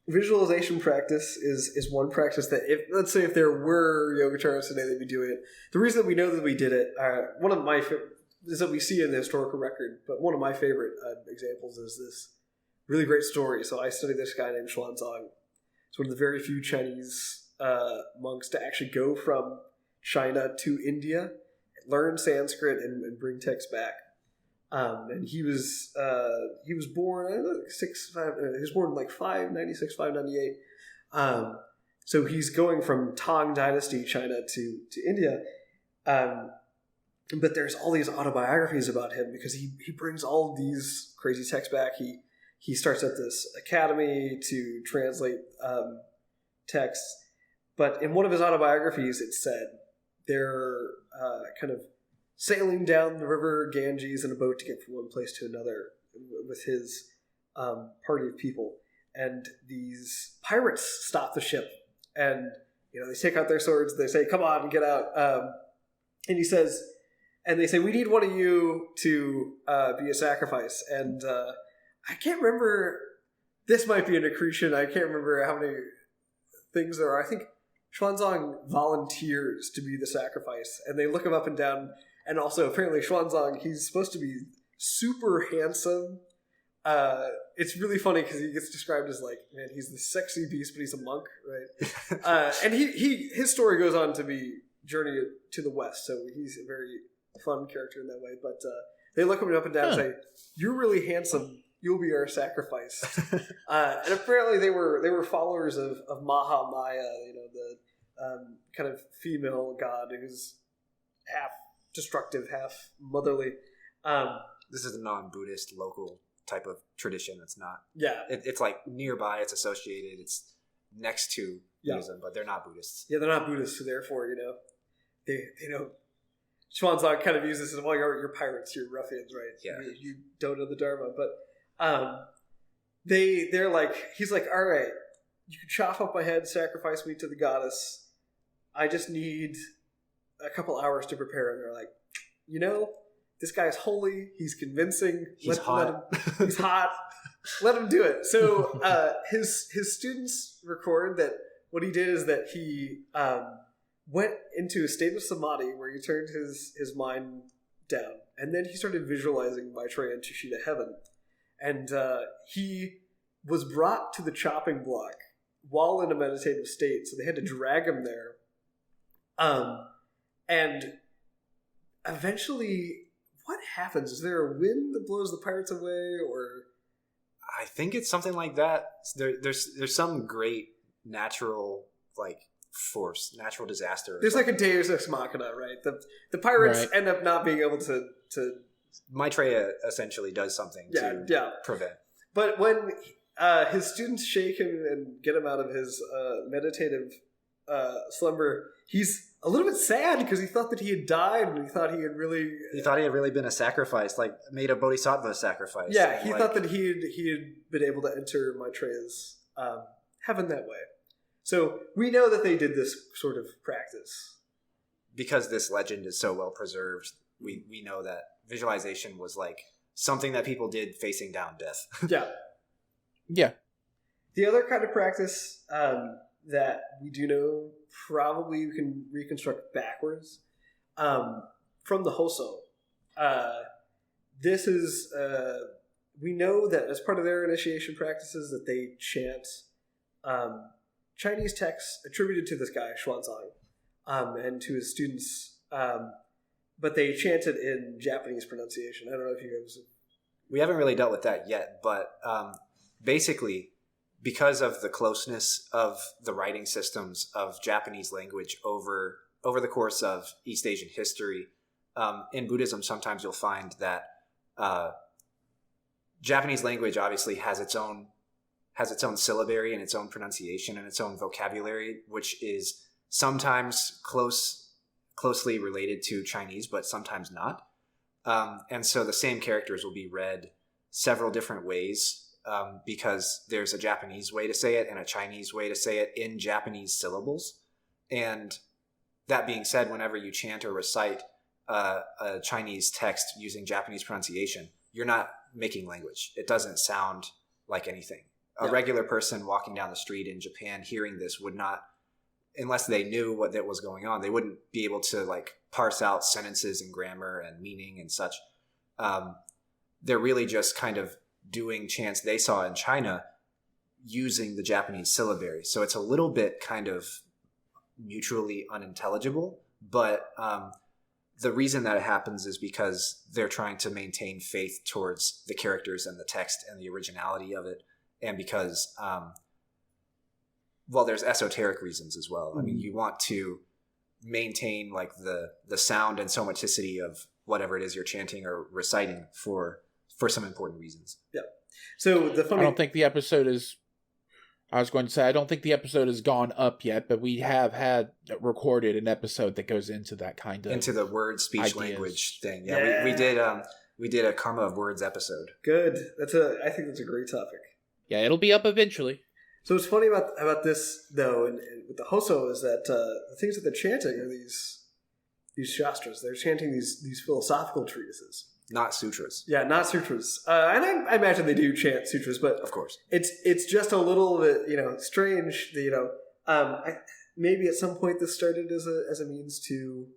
visualization practice is one practice that, let's say if there were Yogacaras today, they'd be doing it. The reason that we know that we did it, one of my is that we see in the historical record, but one of my favorite examples is this really great story. So I studied this guy named Xuanzang. It's one of the very few Chinese monks to actually go from China to India, learn Sanskrit, and bring texts back. And he was born he was born in like 596, 598. So he's going from Tang Dynasty China to India. But there's all these autobiographies about him because he brings all these crazy texts back. He starts at this academy to translate texts. But in one of his autobiographies, it said they're kind of sailing down the river Ganges in a boat to get from one place to another with his party of people. And these pirates stop the ship. And, they take out their swords. They say, come on, get out. And he says, and they say, we need one of you to be a sacrifice. And I can't remember, this might be an accretion. I can't remember how many things there are. I think Xuanzang volunteers to be the sacrifice. And they look him up and down. And also, apparently, Xuanzang, he's supposed to be super handsome. It's really funny because he gets described as, like, man, he's the sexy beast, but he's a monk, right? And his story goes on to be Journey to the West, so he's a very fun character in that way. But they look him up and down and say, you're really handsome. You'll be our sacrifice. And apparently they were followers of Maha Maya, the kind of female god who's half destructive, half motherly. This is a non-Buddhist local type of tradition. It's not. Yeah. It's like nearby. It's associated. It's next to Buddhism, but they're not Buddhists. Yeah, they're not Buddhists, so therefore, they Xuanzang kind of uses this as, well, you're pirates, you're ruffians, right? Yeah. You don't know the Dharma, but they're like, he's like, all right, you can chop off my head, sacrifice me to the goddess. I just need a couple hours to prepare. And they're like, this guy's holy. He's convincing. He's hot. He's hot. Let him do it. So his students record that what he did is that he went into a state of samadhi where he turned his mind down. And then he started visualizing Maitreya and Tushita heaven. And he was brought to the chopping block while in a meditative state. So they had to drag him there. And eventually, what happens? Is there a wind that blows the pirates away, or? I think it's something like that. There's some great natural force, natural disaster. There's like a Deus Ex Machina, right? The pirates end up not being able to. Maitreya essentially does something to prevent. But when his students shake him and get him out of his meditative slumber, he's a little bit sad because he thought that he had died, and he thought he had really been a sacrifice, like made a bodhisattva sacrifice. Yeah, he thought that he had been able to enter Maitreya's heaven that way. So we know that they did this sort of practice. Because this legend is so well preserved, we know that visualization was like something that people did facing down death. Yeah. Yeah. The other kind of practice that we do know probably we can reconstruct backwards from the Hoso. This is we know that as part of their initiation practices that they chant Chinese texts attributed to this guy Xuanzang. and to his students, but they chanted in Japanese pronunciation. I don't know if you guys... We haven't really dealt with that yet, but basically, because of the closeness of the writing systems of Japanese language over the course of East Asian history, in Buddhism, sometimes you'll find that Japanese language obviously has its own syllabary and its own pronunciation and its own vocabulary, which is sometimes closely related to Chinese, but sometimes not. And so the same characters will be read several different ways because there's a Japanese way to say it and a Chinese way to say it in Japanese syllables. And that being said, whenever you chant or recite a Chinese text using Japanese pronunciation, you're not making language. It doesn't sound like anything. A regular person walking down the street in Japan hearing this would not, unless they knew what that was going on, they wouldn't be able to like parse out sentences and grammar and meaning and such. They're really just kind of doing chants they saw in China using the Japanese syllabary. So it's a little bit kind of mutually unintelligible, but the reason that it happens is because they're trying to maintain faith towards the characters and the text and the originality of it. And because, there's esoteric reasons as well. I mean, you want to maintain like the sound and somaticity of whatever it is you're chanting or reciting for some important reasons. Yeah. So I don't think the episode is... I was going to say, I don't think the episode has gone up yet, but we have had recorded an episode that goes into that kind of... Into the word, speech, ideas. language thing. Yeah. We did a Karma of Words episode. Good. I think that's a great topic. Yeah, it'll be up eventually. So what's funny about this, though, and with the Hoso, is that the things that they're chanting are these shastras. They're chanting these philosophical treatises. Not sutras. Yeah, not sutras. And I imagine they do chant sutras, but of course, it's just a little bit strange. Maybe at some point this started as a means to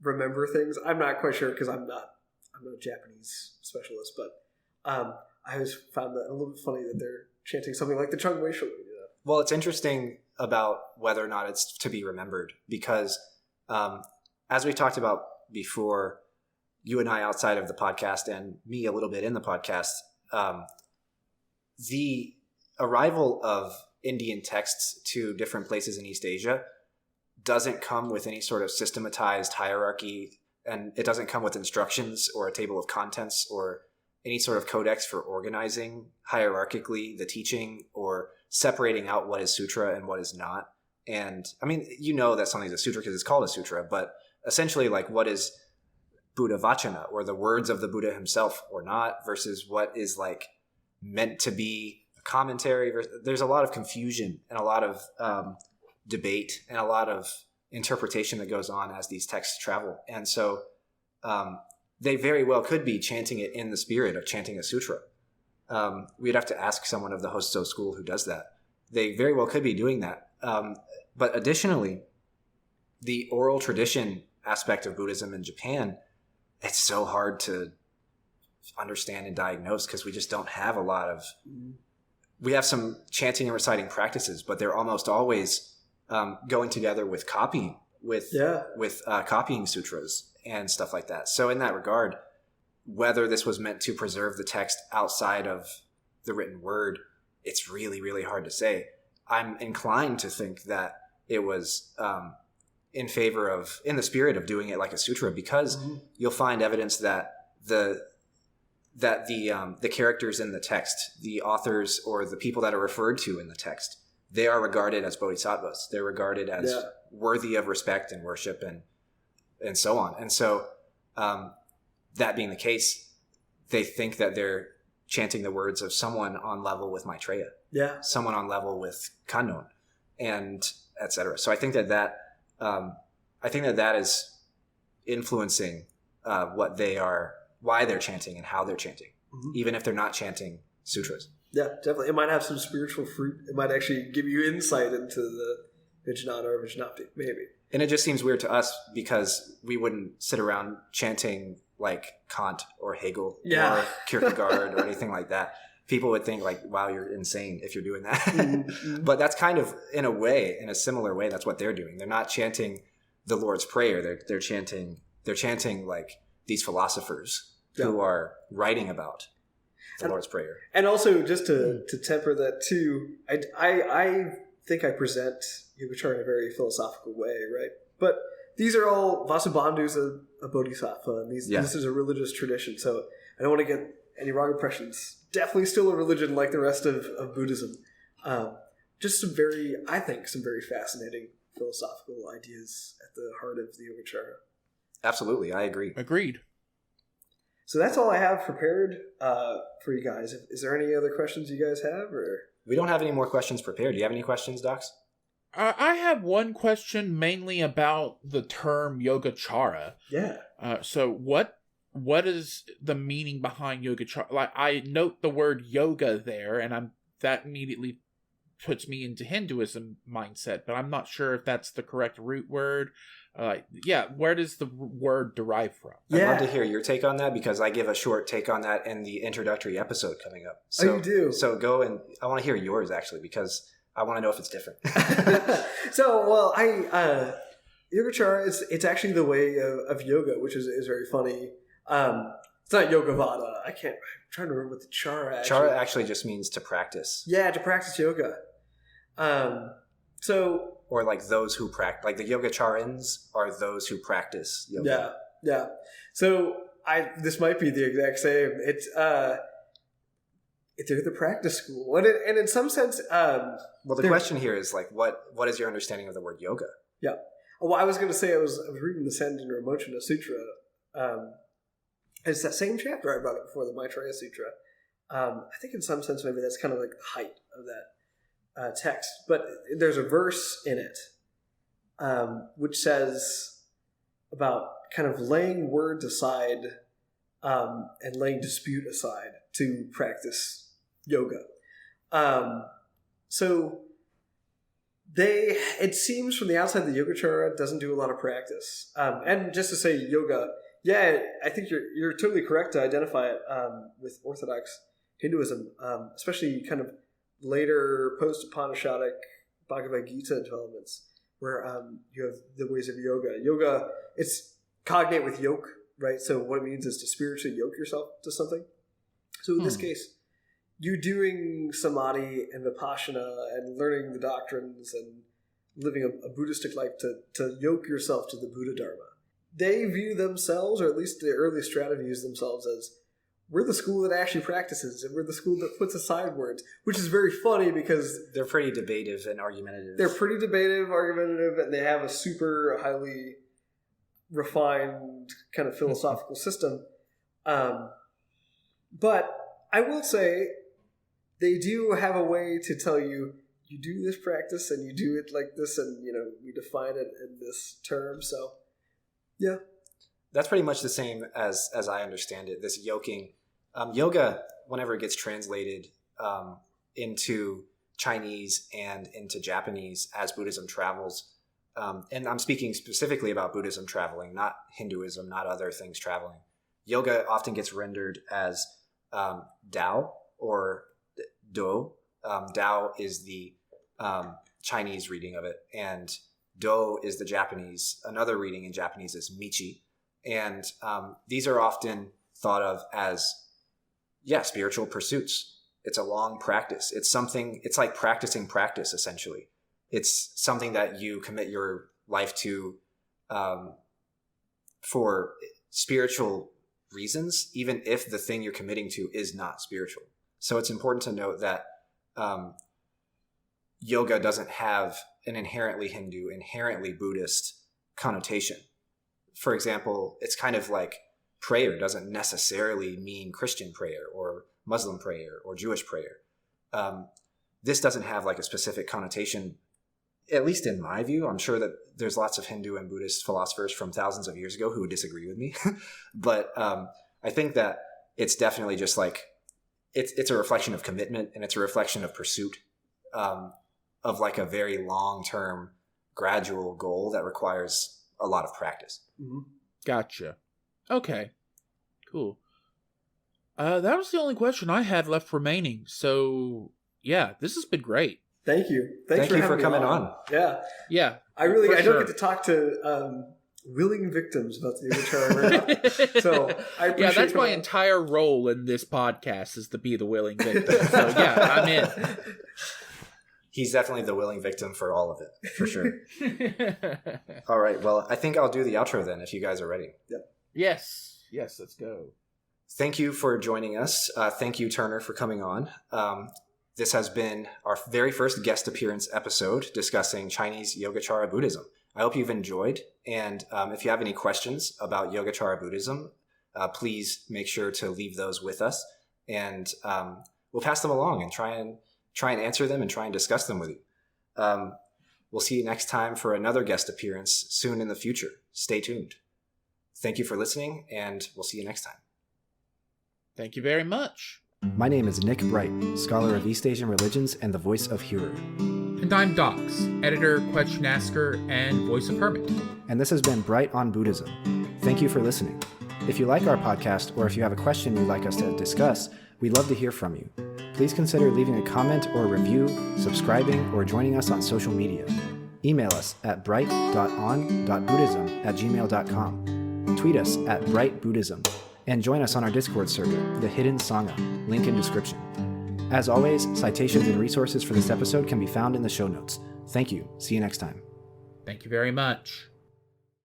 remember things. I'm not quite sure because I'm not a Japanese specialist, but I always found that a little bit funny that they're chanting something like the Chung Wei Shui. Well, it's interesting about whether or not it's to be remembered because, as we talked about before, you and I outside of the podcast and me a little bit in the podcast, the arrival of Indian texts to different places in East Asia doesn't come with any sort of systematized hierarchy, and it doesn't come with instructions or a table of contents or any sort of codex for organizing hierarchically the teaching or separating out what is sutra and what is not. And I mean, that something's a sutra because it's called a sutra, but essentially like what is Buddha Vachana or the words of the Buddha himself or not versus what is like meant to be a commentary. There's a lot of confusion and a lot of debate and a lot of interpretation that goes on as these texts travel. And so they very well could be chanting it in the spirit of chanting a sutra. We'd have to ask someone of the Hosso school who does that. They very well could be doing that. But additionally, the oral tradition aspect of Buddhism in Japan, it's so hard to understand and diagnose because we just don't have a lot of... We have some chanting and reciting practices, but they're almost always going together with copying, with copying sutras and stuff like that. So in that regard, whether this was meant to preserve the text outside of the written word, it's really, really hard to say. I'm inclined to think that it was in the spirit of doing it like a sutra, because you'll find evidence that the characters in the text, the authors or the people that are referred to in the text, they are regarded as bodhisattvas. They're regarded as worthy of respect and worship and so on. And so that being the case, they think that they're chanting the words of someone on level with Maitreya, someone on level with Kannon, and etc. So I think that is influencing what they are, why they're chanting and how they're chanting, even if they're not chanting sutras. Yeah, definitely. It might have some spiritual fruit. It might actually give you insight into the Vijnana or Vijnapti, maybe. And it just seems weird to us because we wouldn't sit around chanting like Kant or Hegel or Kierkegaard or anything like that. People would think like, wow, you're insane if you're doing that. But that's kind of, in a similar way, that's what they're doing. They're not chanting the Lord's Prayer. They're chanting like these philosophers who are writing about the Lord's Prayer. And also, just to temper that too, I think I present Yogacara in a very philosophical way, right? But these are all Vasubandhu's a bodhisattva, and this is a religious tradition. So I don't want to get any wrong impressions. Definitely still a religion like the rest of Buddhism. Just some very fascinating philosophical ideas at the heart of the Yogacara. Absolutely, I agree. Agreed. So that's all I have prepared for you guys. Is there any other questions you guys have? Or we don't have any more questions prepared. Do you have any questions, Docs? I have one question mainly about the term Yogacara. Yeah. So what is the meaning behind Yogacara? Like, I note the word yoga there, and that immediately puts me into Hinduism mindset, but I'm not sure if that's the correct root word. Where does the word derive from? I'd love to hear your take on that, because I give a short take on that in the introductory episode coming up. So, you do? So go, and I want to hear yours, actually, because I want to know if it's different. Yogacara, it's actually the way of yoga, which is very funny. It's not Yogavada. I'm trying to remember what the chara actually... Chara actually just means to practice. Yeah, to practice yoga. Or like those who practice, like the Yogacharans are those who practice yoga. Yeah. So this might be the exact same. It's they're the practice school, and in some sense, well, the question here is like, what is your understanding of the word yoga? Yeah. Well, I was going to say I was reading the Senjin Ramochana Sutra. It's that same chapter I brought up before, the Maitreya Sutra. I think in some sense maybe that's kind of like the height of that text. But there's a verse in it which says about kind of laying words aside and laying dispute aside to practice yoga. So it seems from the outside the Yogacara doesn't do a lot of practice. And just to say yoga, yeah, I think you're totally correct to identify it with Orthodox Hinduism, especially kind of later post-Upanishadic Bhagavad Gita developments, where you have the ways of yoga. Yoga, it's cognate with yoke, right? So what it means is to spiritually yoke yourself to something. So in this case, you doing samadhi and vipassana and learning the doctrines and living a Buddhistic life to yoke yourself to the Buddha Dharma. They view themselves, or at least the early strata views themselves as, we're the school that actually practices, and we're the school that puts aside words, which is very funny because... They're pretty debative and argumentative. They're pretty debative, argumentative, and they have a super highly refined kind of philosophical system. But I will say, they do have a way to tell you, you do this practice and you do it like this, and we define it in this term. So, yeah, that's pretty much the same as I understand it. This yoking, yoga, whenever it gets translated into Chinese and into Japanese as Buddhism travels, and I'm speaking specifically about Buddhism traveling, not Hinduism, not other things traveling. Yoga often gets rendered as Dao or Do. Dao is the Chinese reading of it, and Do is the Japanese. Another reading in Japanese is Michi. And these are often thought of as, spiritual pursuits. It's a long practice. It's like practicing practice, essentially. It's something that you commit your life to for spiritual reasons, even if the thing you're committing to is not spiritual. So it's important to note that yoga doesn't have an inherently Hindu, inherently Buddhist connotation. For example, it's kind of like prayer doesn't necessarily mean Christian prayer or Muslim prayer or Jewish prayer. This doesn't have like a specific connotation, at least in my view. I'm sure that there's lots of Hindu and Buddhist philosophers from thousands of years ago who would disagree with me. But I think that it's definitely just like, it's a reflection of commitment, and it's a reflection of pursuit of like a very long-term gradual goal that requires a lot of practice. Mm-hmm. Gotcha. Okay. Cool. That was the only question I had left remaining. So, yeah, this has been great. Thank you. Thank you for coming on. Yeah. Yeah. I don't get to talk to willing victims about the Yogacara. So I appreciate Yeah, that's my entire role in this podcast is to be the willing victim. So yeah, I'm in. He's definitely the willing victim for all of it, for sure. All right. Well, I think I'll do the outro then if you guys are ready. Yep. Yes. Yes, let's go. Thank you for joining us. Thank you, Turner, for coming on. This has been our very first guest appearance episode discussing Chinese Yogacara Buddhism. I hope you've enjoyed. And if you have any questions about Yogacara Buddhism, please make sure to leave those with us. And we'll pass them along and try and answer them and try and discuss them with you. We'll see you next time for another guest appearance soon in the future. Stay tuned. Thank you for listening, and we'll see you next time. Thank you very much. My name is Nick Bright, scholar of East Asian religions and the voice of Hearer. And I'm Docs, editor, question asker, and voice of Hermit. And this has been Bright on Buddhism. Thank you for listening. If you like our podcast, or if you have a question you'd like us to discuss, we'd love to hear from you. Please consider leaving a comment or review, subscribing, or joining us on social media. Email us at bright.on.buddhism@gmail.com. Tweet us at brightbuddhism. And join us on our Discord server, The Hidden Sangha, link in description. As always, citations and resources for this episode can be found in the show notes. Thank you. See you next time. Thank you very much.